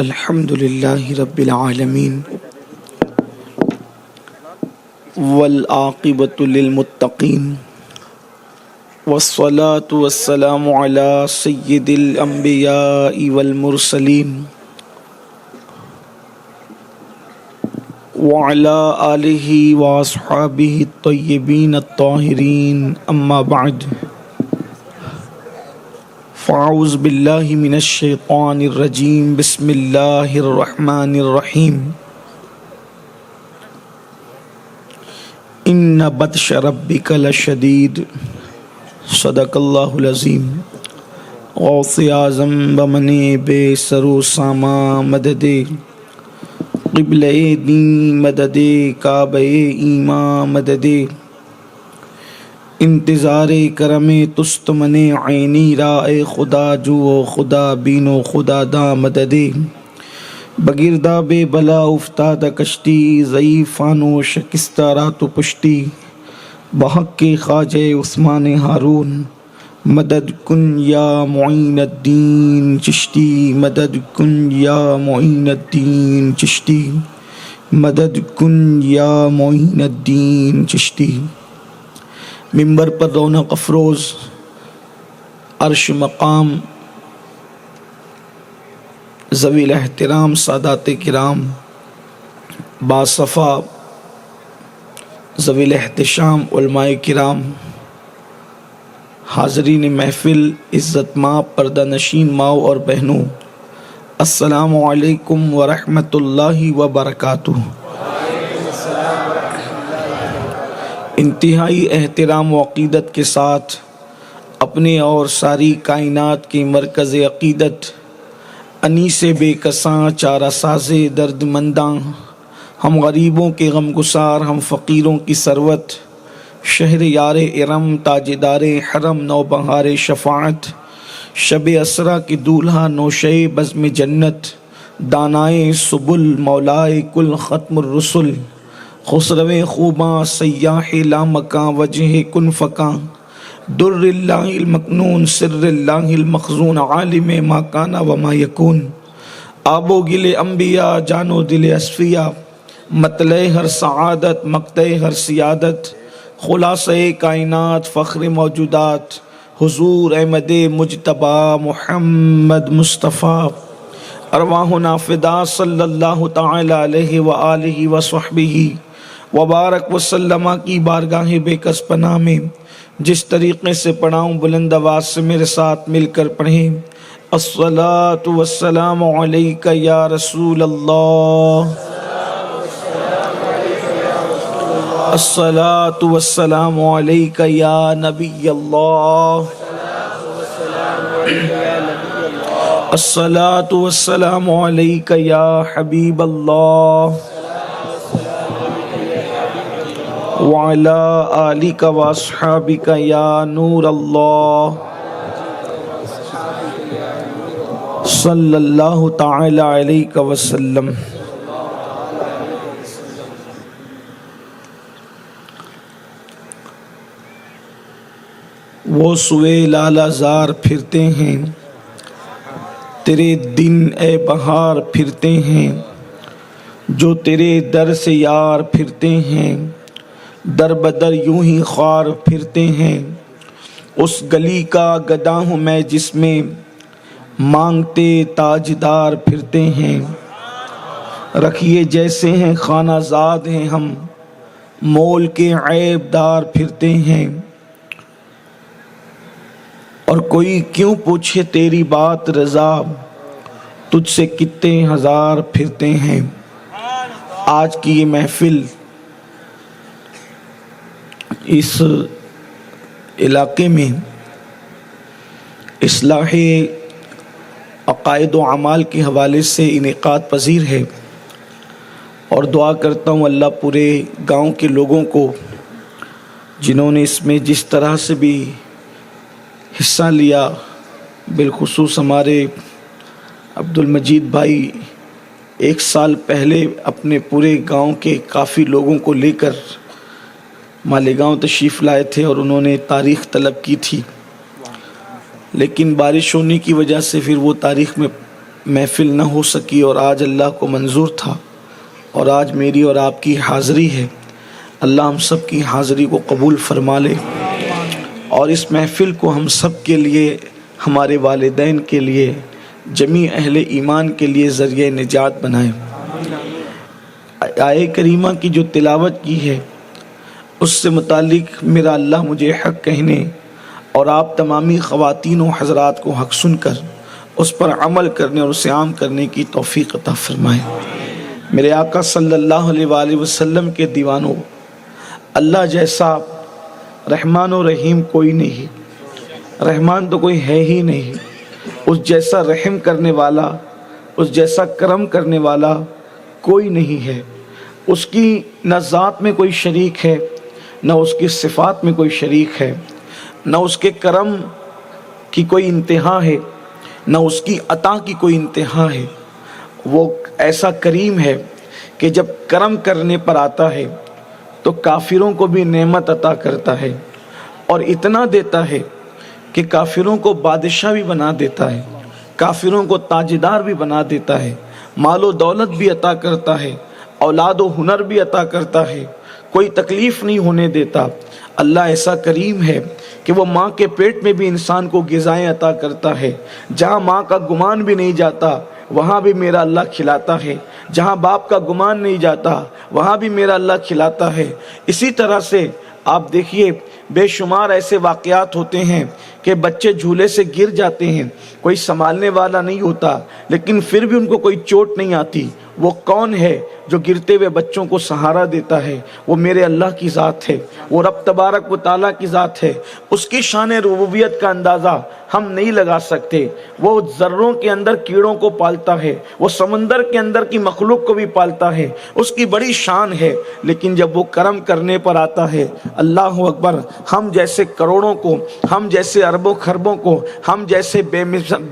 الحمد للہ رب العالمین والعاقبۃ للمتقین والصلاة والسلام علی سید الانبیاء والمرسلین وعلی آلہ واصحابہ الطیبین الطاہرین اما بعد فاعوذ باللہ من الشیطان الرجیم بسم اللہ الرحمن الرحیم ان بطش ربک لشدید صدق اللہ العظیم غوث اعظم بمن بے سرو ساما مدد قبلہ دین مدد کعبہ ایمان مدد انتظار کرم تست من عینی رائے خدا جو خدا بین و خدا دا مدد بگردہ بے بلا افتاد کشتی ضعیفان و شکستہ رات و پشتی بحق کے خواجہ عثمان ہارون مدد کن یا معین الدین چشتی مدد کن یا معین الدین چشتی مدد کن یا معین الدین چشتی۔ ممبر پر رونق افروز عرش مقام ذوی الاحترام سادات کرام باصفا ذوی الاحتشام علماء کرام حاضرین محفل عزت ماں پردہ نشین ماؤں اور بہنوں، السلام علیکم ورحمۃ اللہ وبرکاتہ۔ انتہائی احترام و عقیدت کے ساتھ اپنے اور ساری کائنات کی مرکز عقیدت انیس بے کساں چارہ ساز درد منداں، ہم غریبوں کے غم گسار، ہم فقیروں کی ثروت، شہر یار ارم تاجدار حرم نوبہار شفاعت، شب اسرا کی دولہا نوشے بزم جنت، دانائے سبل مولائے کل ختم الرسل، خسرو خوباں سیاح لامکاں وجہ کن فکاں، در اللہ المکنون سر اللہ المخزون عالم ما کانا وما یکون، آب و گل انبیاء جان و دل اصفیاء، مطلع ہر سعادت مقطع ہر سیادت، خلاصہ کائنات فخر موجودات، حضور احمد مجتبی محمد مصطفیٰ، ارواحنا فدا صلی اللہ تعالی علیہ وآلہ وصحبہ وبارک وسلم کی بارگاہ بے کس پناہ میں جس طریقے سے پڑھاؤں بلند آواز سے میرے ساتھ مل کر پڑھیں۔ الصلاۃ والسلام علیک یا رسول اللہ، الصلاۃ والسلام علیک یا نبی اللہ، الصلاۃ والسلام علیک یا حبیب اللہ، وعلی آلک واصحابک یا نور اللہ، صلی اللہ تعالی علیہ وسلم۔ وہ سوئے لالہ زار پھرتے ہیں، تیرے دن اے بہار پھرتے ہیں، جو تیرے در سے یار پھرتے ہیں، در بدر یوں ہی خوار پھرتے ہیں، اس گلی کا گدا ہوں میں جس میں مانگتے تاجدار پھرتے ہیں، رکھیے جیسے ہیں خانہ زاد ہیں ہم، مول کے عیب دار پھرتے ہیں، اور کوئی کیوں پوچھے تیری بات رضا، تجھ سے کتنے ہزار پھرتے ہیں۔ آج کی یہ محفل اس علاقے میں اصلاح عقائد و اعمال کے حوالے سے انعقاد پذیر ہے، اور دعا کرتا ہوں اللہ پورے گاؤں کے لوگوں کو جنہوں نے اس میں جس طرح سے بھی حصہ لیا، بالخصوص ہمارے عبد المجید بھائی ایک سال پہلے اپنے پورے گاؤں کے کافی لوگوں کو لے کر مالیگاؤں تشریف لائے تھے اور انہوں نے تاریخ طلب کی تھی، لیکن بارش ہونے کی وجہ سے پھر وہ تاریخ میں محفل نہ ہو سکی اور آج اللہ کو منظور تھا، اور آج میری اور آپ کی حاضری ہے۔ اللہ ہم سب کی حاضری کو قبول فرما لے اور اس محفل کو ہم سب کے لیے، ہمارے والدین کے لیے، جمیع اہل ایمان کے لیے ذریعہ نجات بنائے۔ آیہ کریمہ کی جو تلاوت کی ہے اس سے متعلق میرا اللہ مجھے حق کہنے اور آپ تمامی خواتین و حضرات کو حق سن کر اس پر عمل کرنے اور اسے عام کرنے کی توفیق عطا فرمائے۔ میرے آقا صلی اللہ علیہ وآلہ وسلم کے دیوانوں، اللہ جیسا رحمان و رحیم کوئی نہیں، رحمان تو کوئی ہے ہی نہیں، اس جیسا رحم کرنے والا، اس جیسا کرم کرنے والا کوئی نہیں ہے۔ اس کی نہ ذات میں کوئی شریک ہے، نہ اس کی صفات میں کوئی شریک ہے، نہ اس کے کرم کی کوئی انتہا ہے، نہ اس کی عطا کی کوئی انتہا ہے۔ وہ ایسا کریم ہے کہ جب کرم کرنے پر آتا ہے تو کافروں کو بھی نعمت عطا کرتا ہے، اور اتنا دیتا ہے کہ کافروں کو بادشاہ بھی بنا دیتا ہے، کافروں کو تاجدار بھی بنا دیتا ہے، مال و دولت بھی عطا کرتا ہے، اولاد و ہنر بھی عطا کرتا ہے، کوئی تکلیف نہیں ہونے دیتا۔ اللہ ایسا کریم ہے کہ وہ ماں کے پیٹ میں بھی انسان کو غذائیں عطا کرتا ہے، جہاں ماں کا گمان بھی نہیں جاتا وہاں بھی میرا اللہ کھلاتا ہے، جہاں باپ کا گمان نہیں جاتا وہاں بھی میرا اللہ کھلاتا ہے۔ اسی طرح سے آپ دیکھیے بے شمار ایسے واقعات ہوتے ہیں کہ بچے جھولے سے گر جاتے ہیں، کوئی سنبھالنے والا نہیں ہوتا، لیکن پھر بھی ان کو کوئی چوٹ نہیں آتی۔ وہ کون ہے جو گرتے ہوئے بچوں کو سہارا دیتا ہے؟ وہ میرے اللہ کی ذات ہے، وہ رب تبارک و تعالیٰ کی ذات ہے۔ اس کی شان ربوبیت کا اندازہ ہم نہیں لگا سکتے۔ وہ ذروں کے اندر کیڑوں کو پالتا ہے، وہ سمندر کے اندر کی مخلوق کو بھی پالتا ہے، اس کی بڑی شان ہے۔ لیکن جب وہ کرم کرنے پر آتا ہے، اللہ اکبر، ہم جیسے کروڑوں کو، ہم جیسے اربوں خربوں کو، ہم جیسے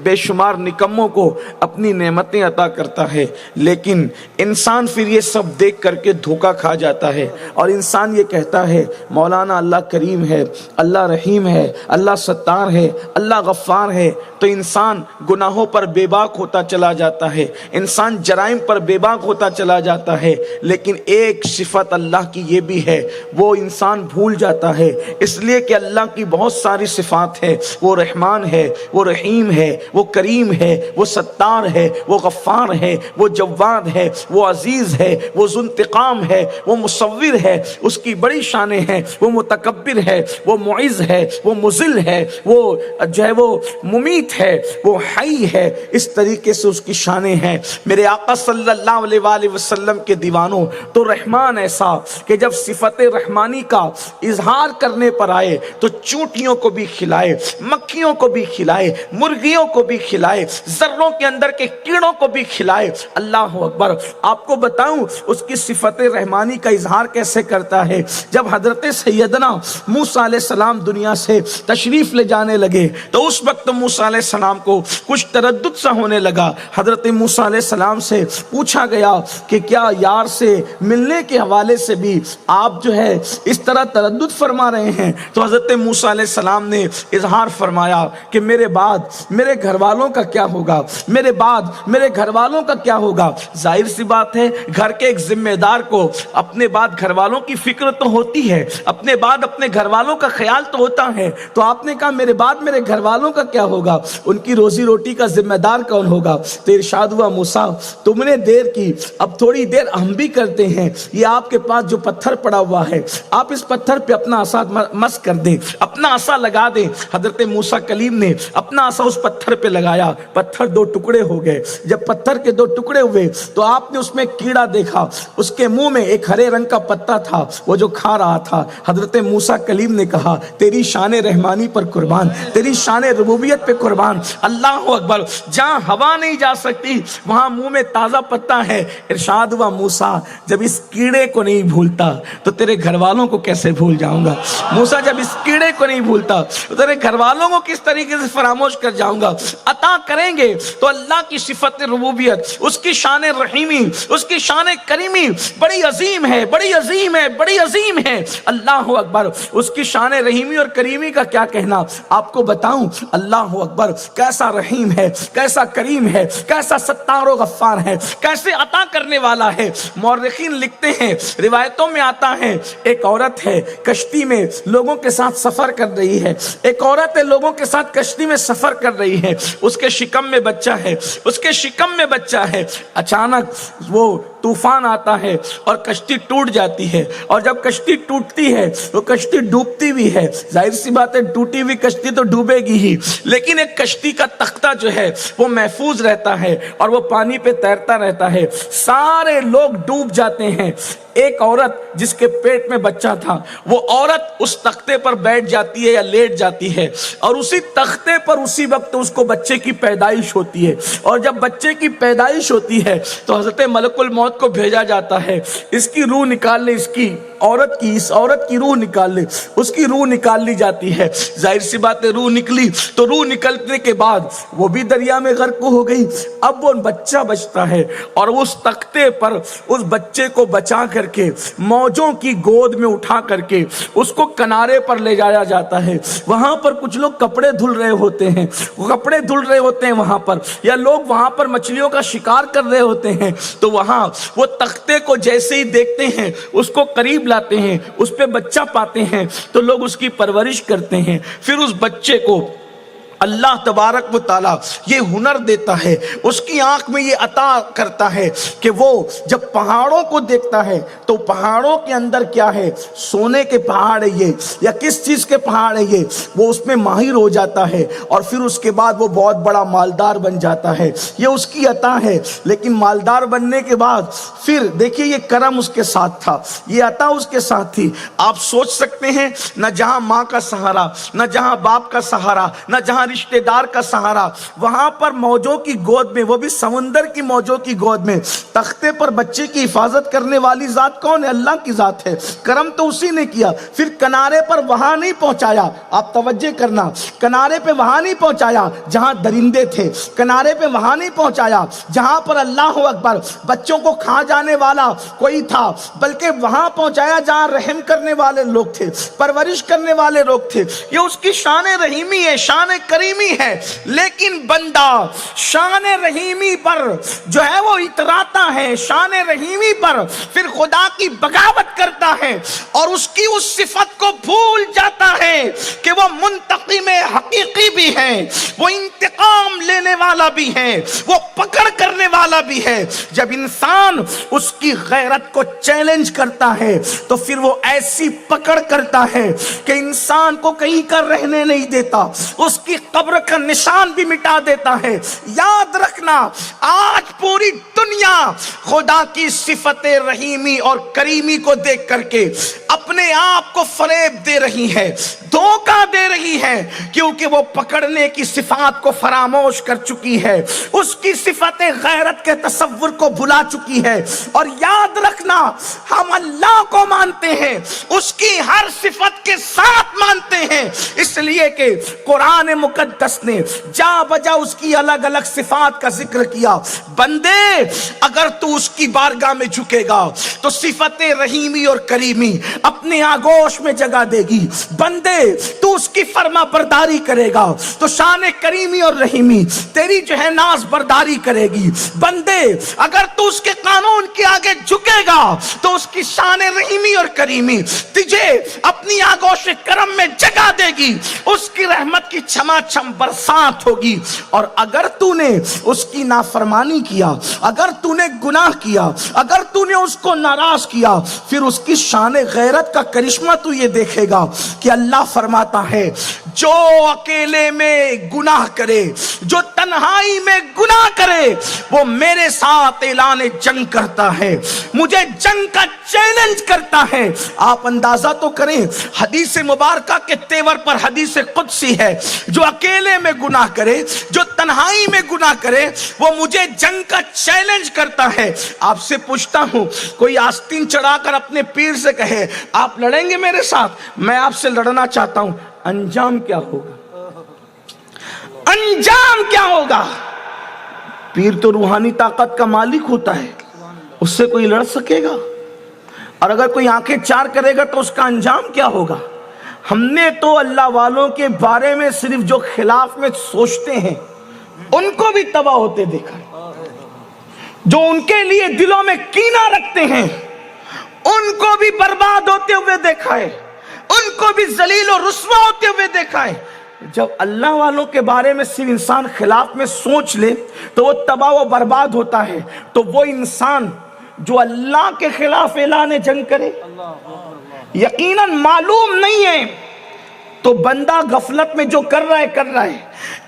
بے شمار نکموں کو اپنی نعمتیں عطا کرتا ہے، لیکن انسان پھر یہ سب دیکھ کر کے دھوکہ کھا جاتا ہے، اور انسان یہ کہتا ہے مولانا اللہ کریم ہے، اللہ رحیم ہے، اللہ ستار ہے، اللہ غفار ہے، تو انسان گناہوں پر بے باک ہوتا چلا جاتا ہے، انسان جرائم پر بے باک ہوتا چلا جاتا ہے۔ لیکن ایک صفت اللہ کی یہ بھی ہے، وہ انسان بھول جاتا ہے، اس لیے کہ اللہ کی بہت ساری صفات ہے۔ وہ رحمان ہے، وہ رحیم ہے، وہ کریم ہے، وہ ستار ہے، وہ غفار ہے، وہ جواد ہے، وہ عزیز ہے، وہ ذو انتقام ہے، وہ مصور ہے، اس کی بڑی شانیں ہیں۔ وہ متکبر ہے، وہ معز ہے، وہ مذل ہے، وہ جو ہے وہ ممیت ہے، وہ حی ہے۔ اس طریقے سے اس کی شانیں ہیں۔ میرے آقا صلی اللہ علیہ وآلہ وسلم کے دیوانوں، تو رحمان ایسا کہ جب صفت رحمانی کا اظہار کرنے پر آئے تو چونٹیوں کو بھی کھلائے، مکھیوں کو بھی کھلائے، مرغیوں کو بھی کھلائے، ذروں کے اندر کے کیڑوں کو بھی کھلائے۔ اللہ اکبر، آپ کو بتاؤں اس کی صفت رحمانی کا اظہار کیسے کرتا ہے۔ جب حضرت سیدنا موسیٰ علیہ السلام دنیا سے تشریف لے جانے لگے تو اس وقت موسیٰ علیہ السلام کو کچھ تردد سا ہونے لگا۔ حضرت موسیٰ علیہ السلام سے پوچھا گیا کہ کیا یار سے ملنے کے حوالے سے بھی آپ جو ہے اس طرح تردد فرما رہے ہیں؟ تو حضرت موسیٰ علیہ السلام نے اظہار فرمایا کہ میرے بعد میرے گھر والوں کا کیا ہوگا، میرے بعد میرے گھر والوں کا کیا ہوگا۔ ظاہر سی بات ہے، گھر کے ایک ذمہ دار کو اپنے بعد گھر والوں کی فکر تو ہوتی ہے، اپنے بعد اپنے گھر والوں کا خیال تو ہوتا ہے۔ تو آپ نے کہا میرے بعد میرے گھر والوں کا کیا ہوگا، ان کی روزی روٹی کا ذمہ دار کون ہوگا؟ تو ارشاد ہوا موسیٰ تم نے دیر کی، اب تھوڑی دیر ہم بھی کرتے ہیں۔ یہ آپ کے پاس جو پتھر پڑا ہوا ہے، آپ اس پتھر پہ اپنا عصا مس کر دیں، اپنا عصا لگا دیں۔ حضرت موسیٰ کلیم نے اپنا عصا اس پتھر پہ لگایا، پتھر دو ٹکڑے ہو گئے۔ جب پتھر کے دو ٹکڑے ہوئے تو آپ نے اس میں کیڑا دیکھا، اس کے منہ میں ایک ہرے رنگ کا پتا تھا، وہ جو کھا رہا تھا۔ حضرت موسیٰ کلیم نے کہا تیری شان رحمانی پر قربان، تیری شان ربوبیت پہ قربان۔ اللہ اکبر، جہاں ہوا نہیں جا سکتی وہاں منہ میں تازہ پتا ہے۔ ارشاد ہوا موسیٰ جب اس کیڑے کو نہیں بھولتا تو تیرے گھر والوں کو کیسے بھول جاؤں گا؟ موسیٰ جب اس کیڑے کو نہیں بھولتا تو تیرے گھر والوں کو کس طریقے سے فراموش کر جاؤں گا؟ عطا کریں گے تو اللہ کی صفت ربوبیت، اس کی شان رحیمی، اس کی شان کریمی بڑی عظیم ہے، بڑی عظیم ہے، بڑی عظیم ہے۔ اللہ اکبر، اس کی شان رحیمی اور کریمی کا کیا کہنا۔ آپ کو بتاؤں اللہ اکبر، کیسا رحیم ہے، کیسا کریم ہے، کیسا ستار و غفار ہے، کیسے عطا کرنے والا ہے۔ مورخین لکھتے ہیں، روایتوں میں آتا ہے، ایک عورت ہے کشتی میں لوگوں کے ساتھ سفر کر رہی ہے، ایک عورت ہے لوگوں کے ساتھ کشتی میں سفر کر رہی ہے، اس کے شکم میں بچہ ہے، اس کے شکم میں بچہ ہے۔ اچانک وہ طوفان آتا ہے اور کشتی ٹوٹ جاتی ہے، اور جب کشتی ٹوٹتی ہے وہ کشتی ڈوبتی بھی ہے، ظاہر سی بات ہے ٹوٹی ہوئی کشتی تو ڈوبے گی ہی، لیکن ایک کشتی کا تختہ جو ہے وہ محفوظ رہتا ہے اور وہ پانی پہ تیرتا رہتا ہے۔ سارے لوگ ڈوب جاتے ہیں، ایک عورت جس کے پیٹ میں بچہ تھا وہ عورت اس تختے پر بیٹھ جاتی ہے یا لیٹ جاتی ہے، اور اسی تختے پر اسی وقت اس کو بچے کی پیدائش ہوتی ہے، اور جب بچے کی پیدائش ہوتی ہے تو حضرت ملک الموت کو بھیجا جاتا ہے، اس کی روح نکال لے، اس عورت کی روح نکال لے، اس کی روح نکال لی جاتی ہے۔ ظاہر سی بات ہے روح نکلی تو روح نکلنے کے بعد وہ بھی دریا میں غرق ہو گئی۔ اب وہ بچہ بچتا ہے اور اس تختے پر اس بچے کو بچا کر کے موجوں کی گود میں اٹھا کر کے اس کو کنارے پر لے جایا جاتا ہے۔ وہاں پر کچھ لوگ کپڑے دھل رہے ہوتے ہیں، وہاں پر یا لوگ وہاں پر مچھلیوں کا شکار کر رہے ہوتے ہیں، تو وہاں وہ تختے کو جیسے ہی دیکھتے ہیں اس کو قریب لاتے ہیں، اس پہ بچہ پاتے ہیں تو لوگ اس کی پرورش کرتے ہیں۔ پھر اس بچے کو اللہ تبارک و تعالیٰ یہ ہنر دیتا ہے، اس کی آنکھ میں یہ عطا کرتا ہے کہ وہ جب پہاڑوں کو دیکھتا ہے تو پہاڑوں کے اندر کیا ہے، سونے کے پہاڑ ہے یہ یا کس چیز کے پہاڑ ہے یہ، وہ اس میں ماہر ہو جاتا ہے اور پھر اس کے بعد وہ بہت بڑا مالدار بن جاتا ہے۔ یہ اس کی عطا ہے، لیکن مالدار بننے کے بعد پھر دیکھیے یہ کرم اس کے ساتھ تھا، یہ عطا اس کے ساتھ تھی۔ آپ سوچ سکتے ہیں، نہ جہاں ماں کا سہارا، نہ جہاں باپ کا سہارا، نہ جہاں رشتہ دار کا سہارا، وہاں پر موجوں کی گود میں، وہ بھی سمندر کی موجوں کی گود میں، تختے پر بچے کی حفاظت کرنے والی ذات کون ہے؟ اللہ کی ذات ہے۔ کرم تو اسی نے کیا۔ پھر کنارے پر وہاں نہیں پہنچایا، آپ توجہ کرنا، کنارے پہ وہاں نہیں پہنچایا جہاں درندے تھے، کنارے پہ وہاں نہیں پہنچایا جہاں پر اللہ اکبر بچوں کو کھا جانے والا کوئی تھا، بلکہ وہاں پہنچایا جہاں رحم کرنے والے لوگ تھے، پرورش کرنے والے لوگ تھے۔ یہ اس کی شان رحیمی ہے، شان کریمی ہے۔ لیکن بندہ شان رحیمی پر جو ہے وہ اتراتا ہے، شان رحیمی پر پھر خدا کی بغاوت کرتا ہے اور اس کی اس صفت کو بھول جاتا ہے کہ وہ منتقم حقیقی بھی ہے، وہ انتقام لینے والا بھی ہے، وہ پکڑ کرنے والا بھی ہے۔ جب انسان اس کی غیرت کو چیلنج کرتا ہے تو پھر وہ ایسی پکڑ کرتا ہے کہ انسان کو کہیں کا رہنے نہیں دیتا، اس کی قبر کا نشان بھی مٹا دیتا ہے۔ یاد رکھنا، آج پوری دنیا خدا کی صفت رحیمی اور کریمی کو دیکھ کر کے اپنے آپ کو فریب دے رہی ہے، دھوکہ دے رہی ہے، کیونکہ وہ پکڑنے کی صفات کو فراموش کر چکی ہے، اس کی صفت غیرت کے تصور کو بھلا چکی ہے۔ اور یاد رکھنا، ہم اللہ کو مانتے ہیں، اس کی ہر صفت کے ساتھ مانتے ہیں، اس لیے کہ قرآن مقدس نے جا بجا اس کی الگ الگ صفات کا ذکر کیا۔ بندے اگر تو اس کی بارگاہ میں جھکے گا تو صفت رحیمی اور کریمی اپنے آگوش میں جگہ دے گی۔ بندے تو اس کی فرما برداری کرے گا تو شان کریمی اور رحیمی تیری جو ہے ناز برداری کرے گی۔ بندے اگر تو اس کے قانون کے آگے جھکے گا تو اس کی شان رحیمی اور کریمی تجھے اپنی آگوش کرم میں جگہ دے گی، اس کی رحمت کی چھما چھم برسات ہوگی۔ اور اگر تو نے اس کی نافرمانی کیا، اگر تو نے گناہ کیا، اگر تو نے اس کو ناراض کیا، پھر اس کی شان غیرت کا کرشمہ تو یہ دیکھے گا کہ اللہ فرماتا ہے جو اکیلے میں گناہ کرے، جو تنہائی میں گناہ کرے، وہ میرے ساتھ اعلان جنگ کرتا ہے، مجھے جنگ کا چیلنج کرتا ہے۔ آپ اندازہ تو کریں، حدیث مبارکہ کے تیور پر حدیث قدسی ہے، جو اکیلے میں گناہ کرے، جو تنہائی میں گناہ کرے، وہ مجھے جنگ کا چیلنج کرتا ہے۔ آپ سے پوچھتا ہوں، کوئی آستین چڑھا کر اپنے پیر سے کہے آپ لڑیں گے میرے ساتھ؟ میں آپ سے لڑنا چاہتا ہوں، انجام کیا ہوگا؟ انجام کیا ہوگا؟ پیر تو روحانی طاقت کا مالک ہوتا ہے، اس سے کوئی لڑ سکے گا؟ اور اگر کوئی آنکھیں چار کرے گا تو اس کا انجام کیا ہوگا؟ ہم نے تو اللہ والوں کے بارے میں صرف جو خلاف میں سوچتے ہیں ان کو بھی تباہ ہوتے دیکھا ہے، جو ان کے لیے دلوں میں کینہ رکھتے ہیں ان کو بھی برباد ہوتے ہوئے دیکھا ہے، ان کو بھی ذلیل و رسوا ہوتے ہوئے دیکھا ہے۔ جب اللہ والوں کے بارے میں صرف انسان خلاف میں سوچ لے تو وہ تباہ و برباد ہوتا ہے۔ تو وہ انسان جو اللہ کے خلاف اعلان جنگ کرے، یقیناً معلوم نہیں ہے تو بندہ غفلت میں جو کر رہا ہے،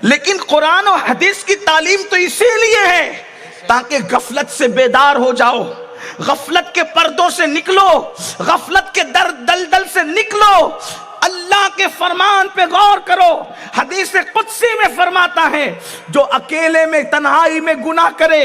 لیکن قرآن و حدیث کی تعلیم تو اسی لیے ہے تاکہ غفلت سے بیدار ہو جاؤ، غفلت کے پردوں سے نکلو، غفلت کے دلدل سے نکلو، اللہ کے فرمان پہ غور کرو۔ حدیث قدسی میں فرماتا ہے جو اکیلے میں تنہائی میں گناہ کرے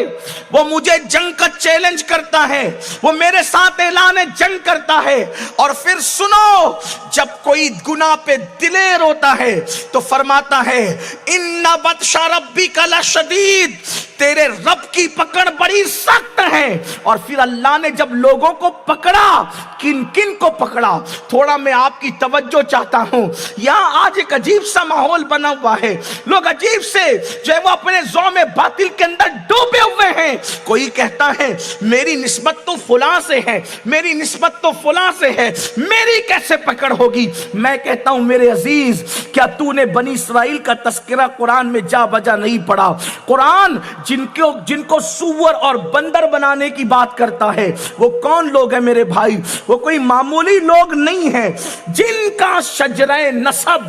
وہ مجھے جنگ کا چیلنج کرتا ہے، وہ میرے ساتھ اعلان جنگ کرتا ہے۔ اور پھر سنو، جب کوئی گناہ پہ دلیر ہوتا ہے تو فرماتا ہے ان بطش ربک لشدید، تیرے رب کی پکڑ بڑی سخت ہے۔ اور پھر اللہ نے جب لوگوں کو پکڑا، کن کن کو پکڑا، تھوڑا میں آپ کی توجہ چاہتا ہوں۔ یہاں آج ایک عجیب سا ماحول بنا ہوا ہے، لوگ عجیب سے جو ہے وہ اپنے زوم باطل کے اندر ڈوبے ہوئے ہیں۔ کوئی کہتا ہے میری نسبت تو فلاں سے ہے، میری نسبت تو فلاں سے ہے، میری کیسے پکڑ ہوگی؟ میں کہتا ہوں میرے عزیز، کیا تو نے بنی اسرائیل کا تذکرہ قرآن میں جا بجا نہیں پڑھا؟ قرآن جن کو سور اور بندر بنانے کی بات کرتا ہے وہ کون لوگ ہیں میرے بھائی؟ وہ کوئی معمولی لوگ نہیں ہیں، جن کا شجرہ نسب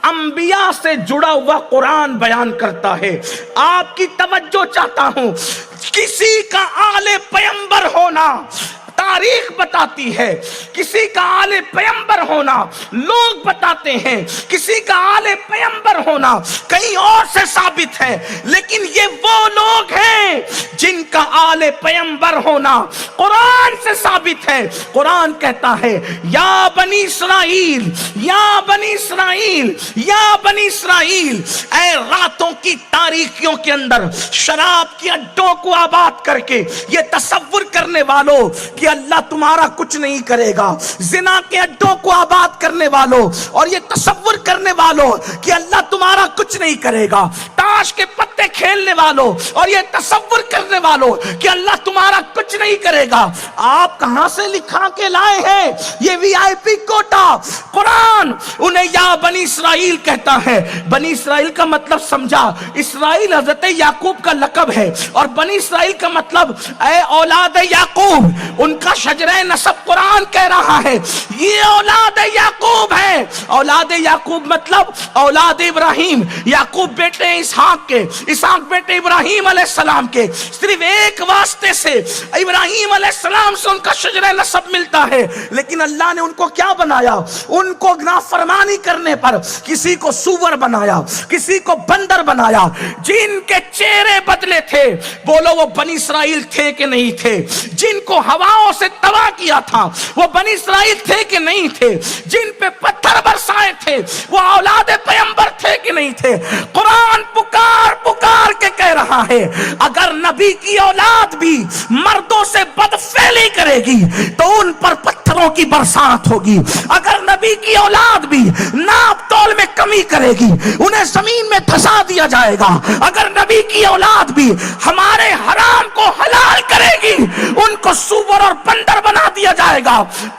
انبیاء سے جڑا ہوا قرآن بیان کرتا ہے۔ آپ کی توجہ چاہتا ہوں، کسی کا آل پیغمبر ہونا تاریخ بتاتی ہے، کسی کا آل پیغمبر ہونا لوگ بتاتے ہیں، کسی کا آل پیغمبر ہونا کہیں اور سے ثابت ہے، لیکن یہ وہ لوگ ہیں جن کا آل پیغمبر ہونا قرآن سے ثابت ہے۔ قرآن کہتا ہے یا بنی اسرائیل، یا بنی اسرائیل، یا بنی اسرائیل، اے راتوں کی تاریکیوں کے اندر شراب کی اڈوں کو آباد کر کے یہ تصور کرنے والوں کہ اللہ تمہارا کچھ نہیں کرے گا، زنا کے اڈوں کو آباد کرنے والوں اور یہ تصور کرنے والوں کہ اللہ تمہارا کچھ نہیں کرے گا، تاش کے پتے کھیلنے والوں اور یہ تصور کرنے والوں کہ اللہ تمہارا کچھ نہیں کرے گا، آپ کہاں سے لکھا کے لائے ہیں یہ وی آئی پی کوٹا؟ قرآن انہیں یا بنی اسرائیل کہتا ہے۔ بنی اسرائیل کا مطلب سمجھا، اسرائیل حضرت یعقوب کا لقب ہے، اور بنی اسرائیل کا مطلب اے اولاد یعقوب، ان کا شجرہ نسب قرآن کہہ رہا ہے یہ اولاد یعقوب ہے۔ اولاد یعقوب مطلب اولاد ابراہیم، یعقوب بیٹے اسحاق کے، اسحاق بیٹے ابراہیم علیہ السلام کے، صرف ایک واسطے سے ابراہیم علیہ السلام سے ان کا شجرہ نسب ملتا ہے، لیکن اللہ نے ان کو کیا بنایا؟ ان کو نافرمانی کرنے پر کسی کو سور بنایا، کسی کو بندر بنایا، جن کے چہرے بدلے تھے، بولو وہ بنی اسرائیل تھے کہ نہیں تھے؟ جن کو ہواؤں سے تباہ کیا تھا وہ بنی اسرائیل تھے کہ نہیں تھے؟ جن پہ پتھر برسائے تھے وہ اولاد پیغمبر تھے کہ نہیں تھے؟ قرآن پکار پکار کے کہہ رہا ہے اگر نبی کی اولاد بھی مردوں سے بدفعلی کرے گی تو ان پر پتھروں کی برسات ہوگی، اگر نبی کی اولاد بھی ناپ تول میں کمی کرے گی انہیں زمین میں دھسا دیا جائے گا، اگر نبی کی اولاد بھی ہمارے حرام کو حلال کرے گی ان کو سور اور بندر بنا دیا جائے گا۔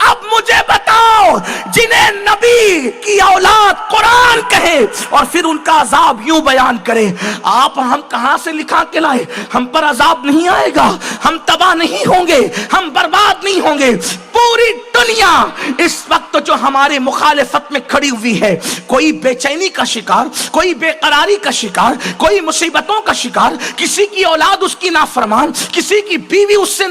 اب مجھے بتاؤ جنہیں نبی کی اولاد قرآن کہے اور پھر ان کا عذاب یوں بیان کرے، آپ ہم کہاں سے لکھا کے لائے؟ ہم پر عذاب نہیں آئے گا، ہم تباہ نہیں ہوں گے، ہم برباد نہیں ہوں گے۔ پوری دنیا اس وقت جو ہمارے مخالفت میں کھڑی ہوئی ہے، کوئی بے چینی کا شکار، کوئی بے قراری کا شکار، کوئی مصیبتوں کا شکار، کسی کی اولاد اس کی نافرمان، کسی کی بیوی اس سے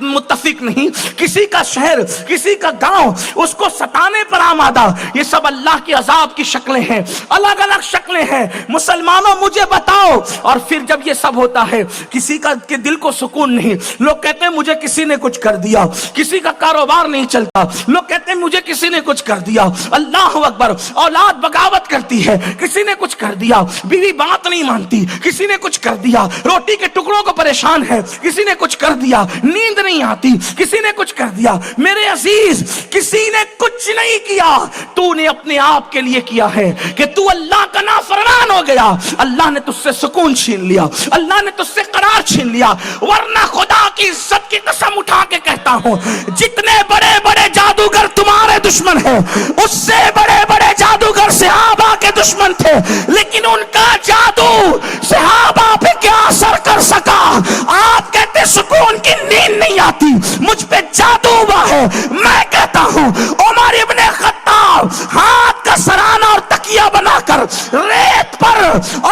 متفق نہیں، کسی کا شہر، کسی کا گاؤں اس کو ستانے پر آمادہ، یہ سب اللہ کے عذاب کی شکلیں ہیں، الگ الگ شکلیں ہیں۔ مسلمانوں مجھے بتاؤ، اور پھر جب یہ سب ہوتا ہے کسی کا کے دل کو سکون نہیں، لوگ کہتے ہیں مجھے کسی نے کچھ کر دیا، کسی کا کاروبار نہیں چلتا. لوگ کہتے ہیں مجھے کسی نے کچھ کر دیا. اللہ اکبر. اولاد بغاوت کرتی ہے, کسی نے کچھ کر دیا. بیوی بات نہیں مانتی, کسی نے کچھ کر دیا. روٹی کے ٹکڑوں کو پریشان ہے, کسی نے کچھ کر دیا. نیند نہیں آتی, کسی نے کچھ کر دیا. میرے عزیز, کسی نے کچھ نہیں کیا, تو نے اپنے آپ کے لیے کیا ہے کہ تو اللہ کا نافرمان ہو گیا. اللہ نے تجھ سے سکون چھین لیا, اللہ نے تجھ سے قرار چھین لیا. ورنہ خدا کی عزت کی قسم اٹھا کے کہتا ہوں, جتنے بڑے بڑے جادوگر تمہارے دشمن ہیں, اس سے بڑے بڑے جادوگر صحابہ کے دشمن تھے, لیکن ان کا جادو صحابہ پہ کیا اثر کر سکا. آپ کہتے سکون کی نیند نہیں آتی, مجھ پہ جادو ہوا ہے. میں کہتا ہوں عمر ابن خطاب ہاتھ کا سرانہ اور تکیہ بنا کر ریت پر,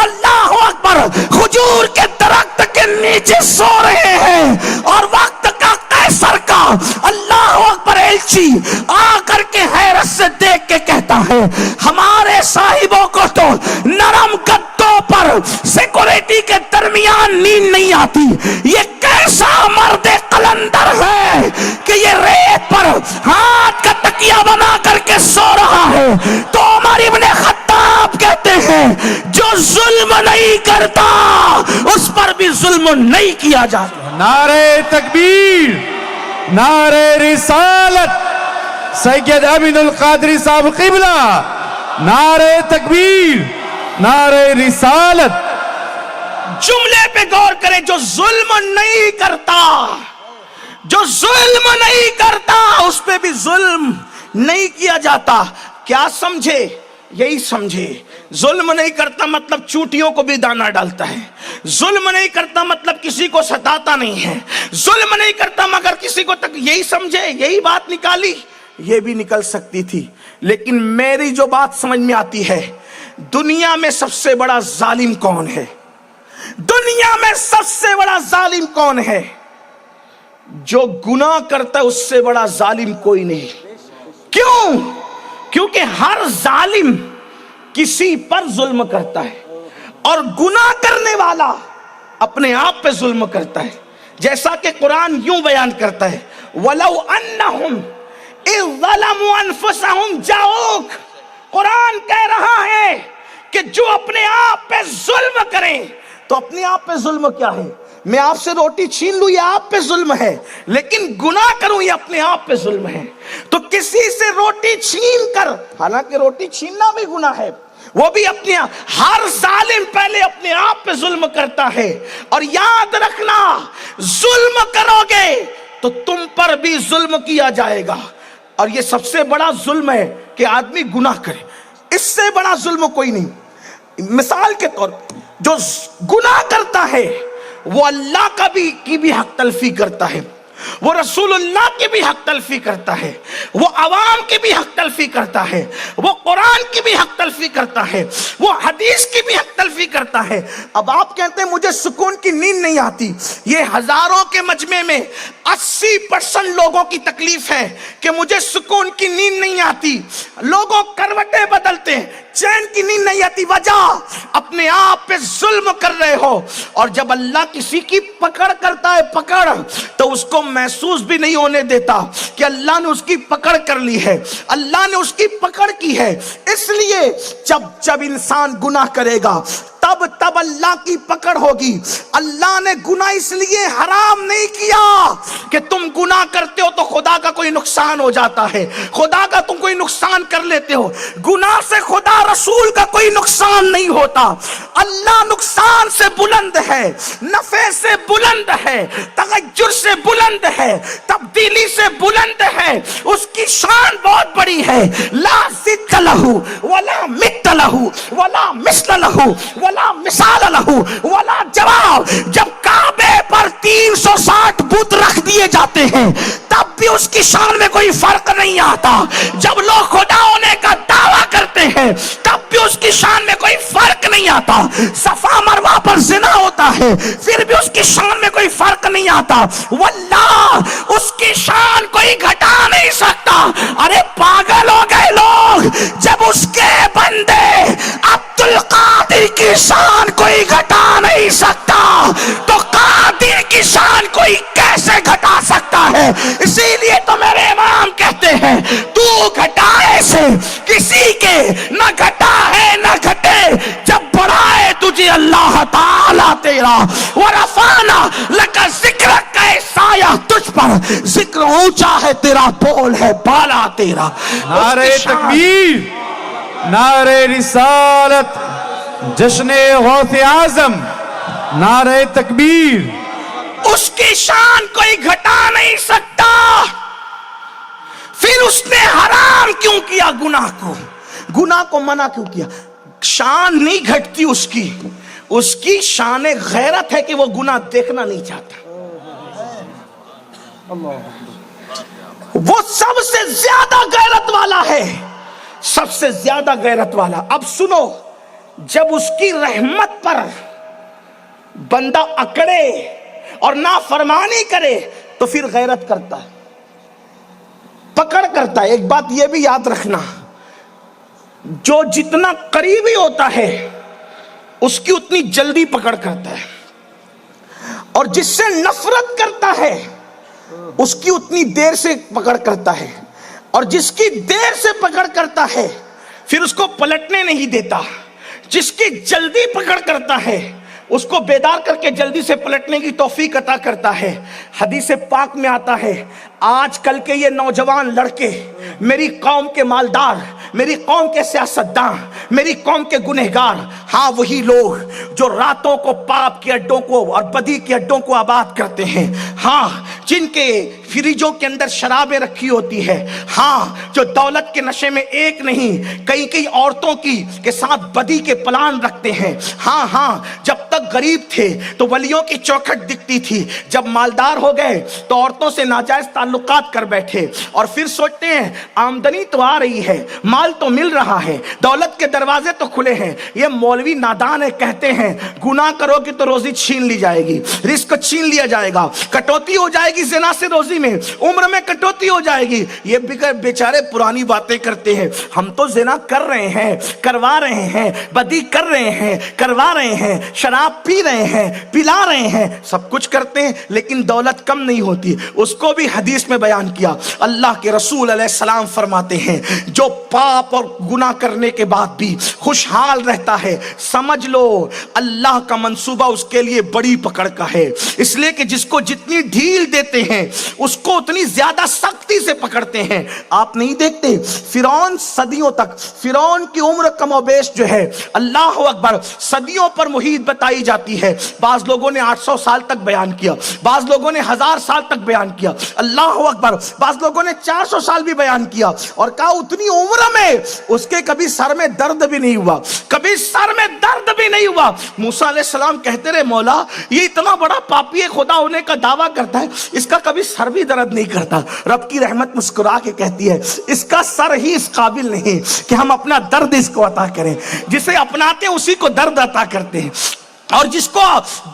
اللہ اکبر, کھجور کے درخت کے نیچے سو رہے ہیں, اور وقت کا قیصر کا اللہ اکبر ایلچی آ کر کے حیرت سے دیکھ کے کہتا ہے ہمارے صاحبوں کو تو نرم گدوں پر سیکورٹی کے درمیان نیند نہیں آتی. یہ کیسا مرد قلندر ہے کہ یہ ریت پر ہاتھ کا تکیہ بنا کر کے سو رہا ہے. تو عمر ابن خطاب کہتے ہیں جو ظلم نہیں کرتا اس پر بھی ظلم نہیں کیا جاتا. نعرہ تکبیر, نعرہ رسالت, سید امین القادری صاحب قبلہ, نعرہ تکبیر, نعرہ رسالت. جملے پہ غور کریں, جو ظلم نہیں کرتا, جو ظلم نہیں کرتا اس پہ بھی ظلم نہیں کیا جاتا. کیا سمجھے؟ یہی سمجھے. ظلم نہیں کرتا مطلب چوٹیوں کو بھی دانا ڈالتا ہے. ظلم نہیں کرتا مطلب کسی کو ستاتا نہیں ہے. ظلم نہیں کرتا مگر کسی کو تک, یہی سمجھے. یہی بات نکالی. یہ بھی نکل سکتی تھی, لیکن میری جو بات سمجھ میں آتی ہے, دنیا میں سب سے بڑا ظالم کون ہے؟ دنیا میں سب سے بڑا ظالم کون ہے؟ جو گناہ کرتا ہے اس سے بڑا ظالم کوئی نہیں. کیوں؟ کیونکہ ہر ظالم کسی پر ظلم کرتا ہے, اور گناہ کرنے والا اپنے آپ پہ ظلم کرتا ہے. جیسا کہ قرآن یوں بیان کرتا ہے, وَلَوْ أَنَّهُمْ إِذْ ظَلَمُوا أَنفُسَهُمْ جَاءُوكَ. قرآن کہہ رہا ہے کہ جو اپنے آپ پہ ظلم کریں, تو اپنے آپ پہ ظلم کیا ہے؟ میں آپ سے روٹی چھین لوں یہ آپ پہ ظلم ہے, لیکن گناہ کروں یہ اپنے آپ پہ ظلم ہے. تو کسی سے روٹی چھین کر, حالانکہ روٹی چھیننا بھی گناہ ہے, وہ بھی اپنے, ہر ظالم پہلے اپنے آپ پہ ظلم کرتا ہے. اور یاد رکھنا, ظلم کرو گے تو تم پر بھی ظلم کیا جائے گا. اور یہ سب سے بڑا ظلم ہے کہ آدمی گناہ کرے, اس سے بڑا ظلم کوئی نہیں. مثال کے طور پر جو گناہ کرتا ہے وہ اللہ کی بھی حق تلفی کرتا ہے, وہ رسول اللہ کی بھی حق تلفی کرتا ہے, وہ عوام کی بھی حق تلفی کرتا ہے, وہ قرآن کی بھی حق تلفی کرتا ہے, وہ حدیث کی بھی حق تلفی کرتا ہے. اب آپ کہتے ہیں مجھے سکون کی نیند نہیں آتی. یہ ہزاروں کے مجمع میں 80% لوگوں کی تکلیف ہے کہ مجھے سکون کی نیند نہیں آتی. لوگوں کروٹیں بدلتے ہیں, چین کی نیند نہیں آتی. وجہ اپنے آپ پہ ظلم کر رہے ہو. اور جب اللہ کسی کی پکڑ کرتا ہے, پکڑ, تو اس کو محسوس بھی نہیں ہونے دیتا کہ اللہ نے اس کی پکڑ کر لی ہے, اللہ نے اس کی پکڑ کی ہے. اس لیے جب انسان گناہ کرے گا تب اللہ کی پکڑ ہوگی. اللہ نے گناہ اس لیے حرام نہیں کیا کہ تم گناہ کرتے ہو تو خدا کا کوئی نقصان ہو جاتا ہے, خدا کا تم کوئی نقصان کر لیتے ہو. گناہ سے خدا رسول کا کوئی نقصان نہیں ہوتا. اللہ نقصان سے بلند ہے, نفع سے بلند ہے, تغیر سے بلند ہے, تبدیلی سے بلند ہے. اس کی شان بہت بڑی ہے. لا ضد لہ ولا مثل لہ ولا مثل لہ ولا مثال لہ ولا جواب. جب کعبے پر 360 بت رکھ دیے جاتے ہیں تب بھی اس کی شان میں کوئی فرق نہیں آتا. جب لوگ خدا ہونے کا دعویٰ کرتے ہیں تب بھی اس کی شان میں کوئی فرق نہیں آتا. صفا مروہ پر زنا ہوتا ہے پھر بھی اس کی شان میں کوئی فرق نہیں آتا. واللہ اس کی شان کوئی گھٹا نہیں سکتا. ارے پاگل ہو گئے لوگ, جب اس کے بندے عبد القادر کی شان کوئی گھٹا نہیں سکتا تو قادر کی شان کوئی کیسے گھٹا سکتا ہے؟ اسی لیے تو میرے امام ہیں تو گھٹانے سے کسی کے نہ گھٹا ہے نہ گھٹے. جب بڑھائے تجھے اللہ تعالیٰ تیرا ورفعنا لک ذکرک کا سایہ تجھ پر ذکر اونچا ہے تیرا بول ہے بالا تیرا. نعرہ تکبیر، نعرہ رسالت، جشن غوث اعظم، نعرہ تکبیر. اس کی شان کوئی گھٹا نہیں سکتا. پھر اس نے حرام کیوں کیا گناہ کو، گناہ کو منع کیوں کیا؟ شان نہیں گھٹتی اس کی شان غیرت ہے کہ وہ گناہ دیکھنا نہیں چاہتا. وہ سب سے زیادہ غیرت والا ہے، سب سے زیادہ غیرت والا. اب سنو، جب اس کی رحمت پر بندہ اکڑے اور نافرمانی کرے تو پھر غیرت کرتا ہے، پکڑ کرتا ہے. ایک بات یہ بھی یاد رکھنا، جو جتنا قریبی ہوتا ہے اس کی اتنی جلدی پکڑ کرتا ہے، اور جس سے نفرت کرتا ہے اس کی اتنی دیر سے پکڑ کرتا ہے، اور جس کی دیر سے پکڑ کرتا ہے پھر اس کو پلٹنے نہیں دیتا. جس کی جلدی پکڑ کرتا ہے اس کو بیدار کر کے جلدی سے پلٹنے کی توفیق عطا کرتا ہے. حدیث پاک میں آتا ہے آج کل کے یہ نوجوان لڑکے، میری قوم کے مالدار، میری قوم کے سیاستدان، میری قوم کے گنہگار، ہاں وہی لوگ جو راتوں کو پاپ کے اڈوں کو اور بدی کے اڈوں کو آباد کرتے ہیں، ہاں جن کے فریجوں کے اندر شرابیں رکھی ہوتی ہے، ہاں جو دولت کے نشے میں ایک نہیں کئی عورتوں کے ساتھ بدی کے پلان رکھتے ہیں. ہاں جب تک غریب تھے تو ولیوں کی چوکھٹ دکھتی تھی، جب مالدار ہو گئے تو عورتوں سے ناجائز تعلقات کر بیٹھے، اور پھر سوچتے ہیں آمدنی تو آ رہی ہے، مال تو مل رہا ہے، دولت کے دروازے تو کھلے ہیں. یہ مولوی نادان ہے، کہتے ہیں گناہ کرو گے تو روزی چھین لی جائے گی، رزق چھین لیا جائے گا، کٹوتی ہو جائے گی زنا سے روزی میں، عمر میں کٹوتی ہو جائے گی. یہ بیچارے پرانی باتیں کرتے ہیں. ہم تو زنا کر رہے ہیں، کروا رہے ہیں، بدی کر رہے ہیں، کروا رہے ہیں، شراب پی رہے ہیں، پلا رہے ہیں، سب کچھ کرتے ہیں، لیکن دولت کم نہیں ہوتی. اس کو بھی حدیث میں بیان کیا. اللہ کے رسول علیہ السلام فرماتے ہیں جو پاپ اور گناہ کرنے کے بعد بھی خوشحال رہتا ہے، سمجھ لو اللہ کا منصوبہ اس کے لیے بڑی پکڑ کا ہے. اس لیے کہ جس کو جتنی ڈھیل دیتے ہیں اس کو اتنی زیادہ سختی سے پکڑتے ہیں. آپ نہیں دیکھتے فرعون صدیوں تک، فرعون کی عمر کم و بیش جو ہے اللہ اکبر صدیوں پر محیط بتائی جاتی ہے. بعض لوگوں نے 800 سال تک بیان کیا، بعض لوگوں نے 1000 سال تک بیان کیا، اللہ اکبر بعض لوگوں نے 400 سال بھی بیان کیا، اور کہا اتنی عمر میں اس کے کبھی سر میں درد بھی نہیں ہوا، کبھی سر میں درد بھی نہیں ہوا. موسیٰ علیہ السلام کہتے رہے مولا یہ اتنا بڑا پاپی خدا ہونے کا دعویٰ کرتا ہے، اس کا کبھی سر بھی درد نہیں کرتا. رب کی رحمت مسکرا کے کہتی ہے اس کا سر ہی اس قابل نہیں کہ ہم اپنا درد اس کو عطا کریں. جسے اپناتے ہیں اسی کو درد عطا کرتے ہیں، اور جس کو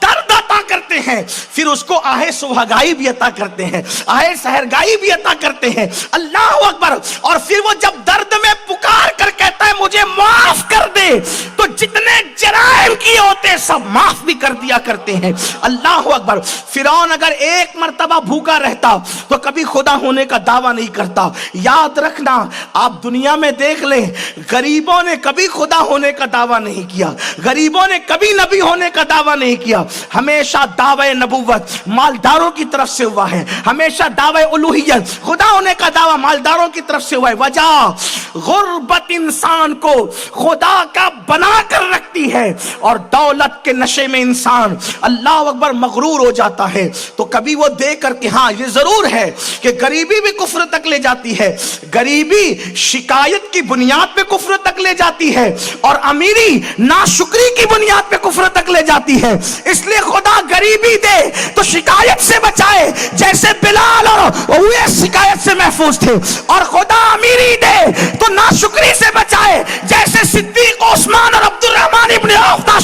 درد عطا کرتے ہیں پھر اس کو آہ سہاگائی بھی عطا کرتے ہیں، آہ سحرگائی بھی عطا کرتے ہیں. اللہ اکبر. اور پھر وہ جب درد میں پکار کر کہتا ہے مجھے معاف کر دے تو جتنے جرائم کیے ہوتے سب معاف بھی کر دیا کرتے ہیں. اللہ اکبر. فرعون اگر ایک مرتبہ بھوکا رہتا تو کبھی خدا ہونے کا دعویٰ نہیں کرتا. یاد رکھنا آپ دنیا میں دیکھ لیں غریبوں نے کبھی خدا ہونے کا دعویٰ نہیں کیا، غریبوں نے کبھی نبی ہونے کا دعویٰ نہیں کیا. ہمیشہ دعوی نبوت مالداروں کی طرف سے ہوا ہے، ہمیشہ دعوی الوہیت خدا ہونے کا دعویٰ مالداروں کی طرف سے ہوا ہے. وجہ غربت انسان کو خدا کا بنا کر رکھتی ہے، اور دولت کے نشے میں انسان اللہ اکبر مغرور ہو جاتا ہے. تو کبھی وہ دیکھ کر کہ ہاں یہ ضرور ہے کہ غریبی بھی کفر تک لے جاتی ہے، غریبی شکایت کی بنیاد پہ کفر تک لے جاتی ہے، اور امیری ناشکری کی بنیاد پہ کفر تک لے جاتی ہے. اس لیے خدا غریبی دے تو شکایت سے بچائے جیسے بلال اور وہ شکایت سے محفوظ تھے، اور خدا امیری دے تو ناشکری سے بچائے جیسے صدیق عثمان اور عبد الرحمن ابن عوف